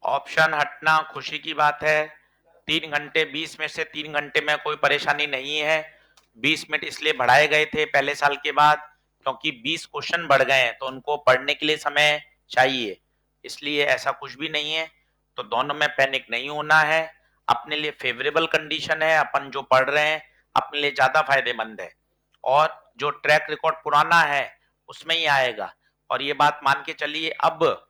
A: ऑप्शन हटना खुशी की बात है। 3 घंटे 20 में से 3 घंटे में कोई परेशानी नहीं है। 20 मिनट इसलिए बढ़ाए गए थे पहले साल के बाद क्योंकि 20 क्वेश्चन बढ़ गए हैं, तो उनको पढ़ने के लिए समय चाहिए, इसलिए ऐसा कुछ भी नहीं है। तो दोनों में पैनिक नहीं होना है। अपने लिए फेवरेबल कंडीशन है, अपन जो पढ़ रहे हैं अपने लिए ज्यादा फायदेमंद है, और जो ट्रैक रिकॉर्ड पुराना है उसमें ही आएगा। और ये बात मान के चलिए, अब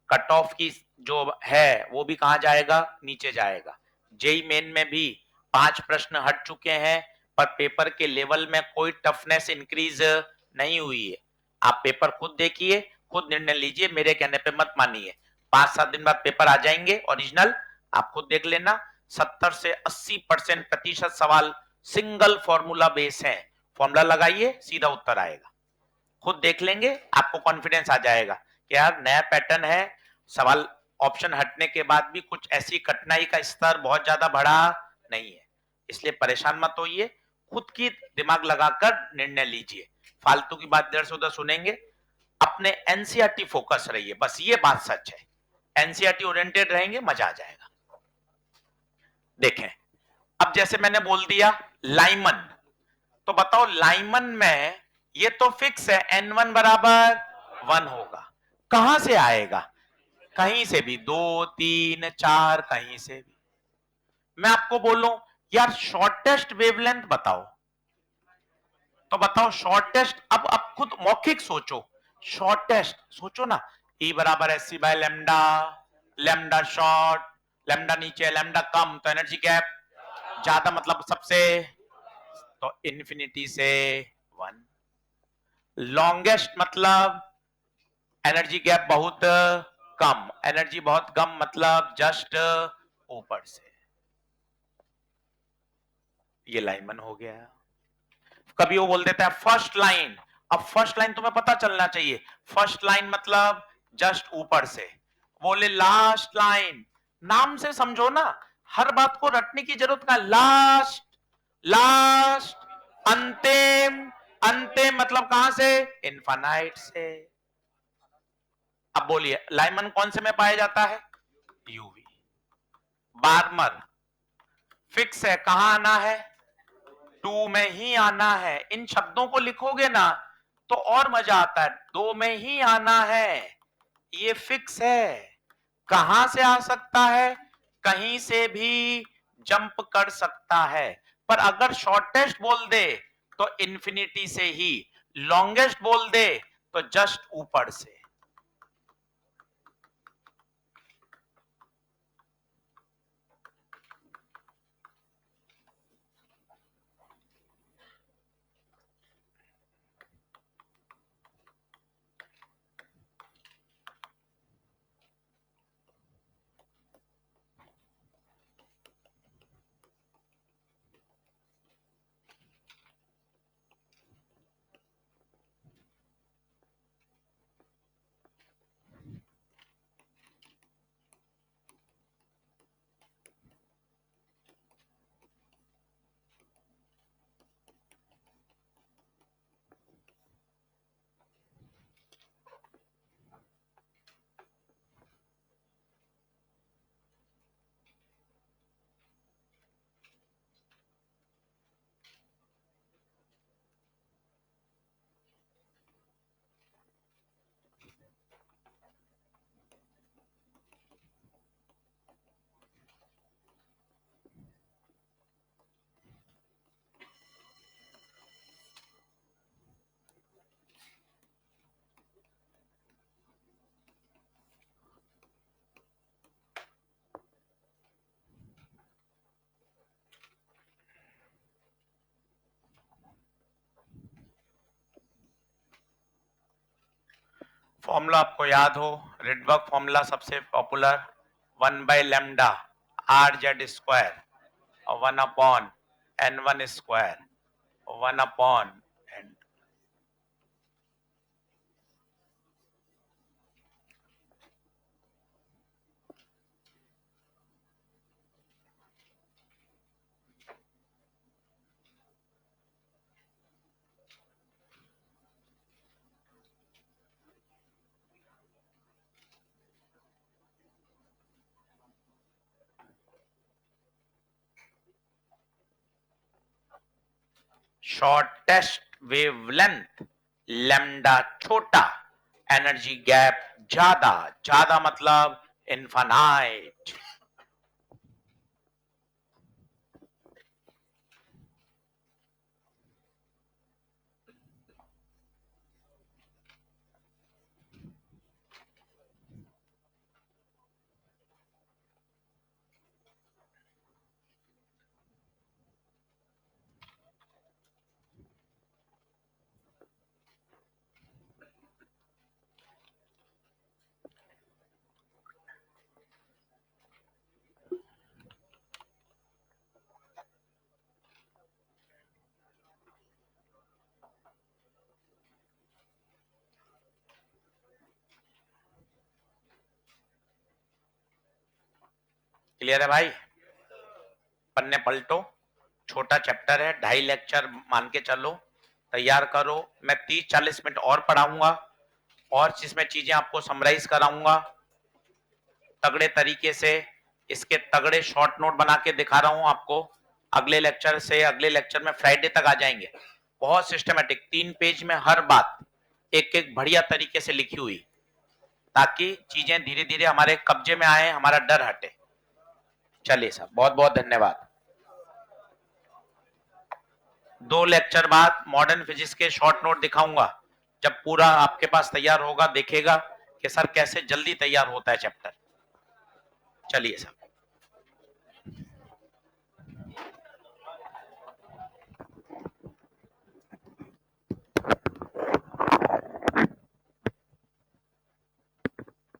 A: कट ऑफ की जो है वो भी कहाँ जाएगा, नीचे जाएगा। जेई मेन में भी 5 प्रश्न हट चुके हैं, पर पेपर के लेवल में कोई टफनेस इंक्रीज नहीं हुई है। आप पेपर खुद देखिए, खुद निर्णय लीजिए, मेरे कहने पे मत मानिए। 5-7 दिन बाद पेपर आ जाएंगे ओरिजिनल, आप खुद देख लेना। 70 से 80% प्रतिशत सवाल सिंगल फॉर्मूला बेस है। फॉर्मूला लगाइए, सीधा उत्तर आएगा। खुद देख लेंगे, आपको कॉन्फिडेंस आ जाएगा कि यार नया पैटर्न है। सवाल ऑप्शन हटने के बाद भी कुछ ऐसी कठिनाई का स्तर बहुत ज्यादा बढ़ा नहीं है, इसलिए परेशान मत होइए। खुद की दिमाग लगाकर निर्णय लीजिए। फालतू की बात इधर से उधर सुनेंगे, अपने एनसीईआरटी फोकस रहिए, बस ये बात सच है। एनसीईआरटी ओरिएंटेड रहेंगे, मजा आ जाएगा। देखें, अब जैसे मैंने बोल दिया लाइमन, तो बताओ लाइमन में ये तो फिक्स है, n1 बराबर 1 होगा। कहां से आएगा? कहीं से भी, 2 3 4 कहीं से भी। मैं आपको बोलूं यार शॉर्टेस्ट वेवलेंथ बताओ, तो बताओ शॉर्टेस्ट। अब खुद मौखिक सोचो, शॉर्टेस्ट सोचो ना। E बराबर S C by lambda, lambda short, lambda नीचे लेमडा कम, तो एनर्जी गैप ज्यादा मतलब सबसे, तो इन्फिनिटी से 1। लॉन्गेस्ट मतलब एनर्जी गैप बहुत कम, एनर्जी बहुत कम मतलब जस्ट ऊपर से। ये लाइनमैन हो गया। कभी वो बोल देता है फर्स्ट लाइन, अब फर्स्ट लाइन तुम्हें पता चलना चाहिए, फर्स्ट लाइन मतलब जस्ट ऊपर से। बोले लास्ट लाइन, नाम से समझो ना, हर बात को रटने की जरूरत का। लास्ट, लास्ट, अंतिम, अंतिम मतलब कहां से? इनफाइनाइट से। अब बोलिए लाइमन कौन से में पाया जाता है? यूवी। बार्मर फिक्स है, कहां आना है? 2 में ही आना है। इन शब्दों को लिखोगे ना तो और मजा आता है। 2 में ही आना है, ये फिक्स है। कहां से आ सकता है? कहीं से भी जंप कर सकता है। पर अगर शॉर्टेस्ट बोल दे तो इंफिनिटी से ही, लॉन्गेस्ट बोल दे तो जस्ट ऊपर से। फॉर्मूला आपको याद हो, रिडबर्ग फॉर्मूला सबसे popular, 1 by lambda R Z square और 1 upon n1 square, 1 upon n। Shortest wavelength lambda छोटा, एनर्जी गैप ज्यादा, ज्यादा मतलब इनफाइनाइट। क्लियर है भाई? पन्ने पलटो। छोटा चैप्टर है, 2.5 लेक्चर मान के चलो, तैयार करो। मैं 30-40 मिनट और पढ़ाऊंगा और जिसमें चीजें आपको समराइज कराऊंगा तगड़े तरीके से। इसके तगड़े शॉर्ट नोट बना के दिखा रहा हूं आपको। अगले लेक्चर से अगले लेक्चर में फ्राइडे तक आ जाएंगे। बहुत सिस्टमेटिक 3 पेज में हर बात एक एक बढ़िया तरीके से लिखी हुई, ताकि चीजें धीरे धीरे हमारे कब्जे में आए, हमारा डर हटे। चलिए साहब, बहुत बहुत धन्यवाद। 2 लेक्चर बाद मॉडर्न फिजिक्स के शॉर्ट नोट दिखाऊंगा। जब पूरा आपके पास तैयार होगा, देखेगा कि सर कैसे जल्दी तैयार होता है चैप्टर। चलिए साहब।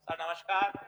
A: सर नमस्कार।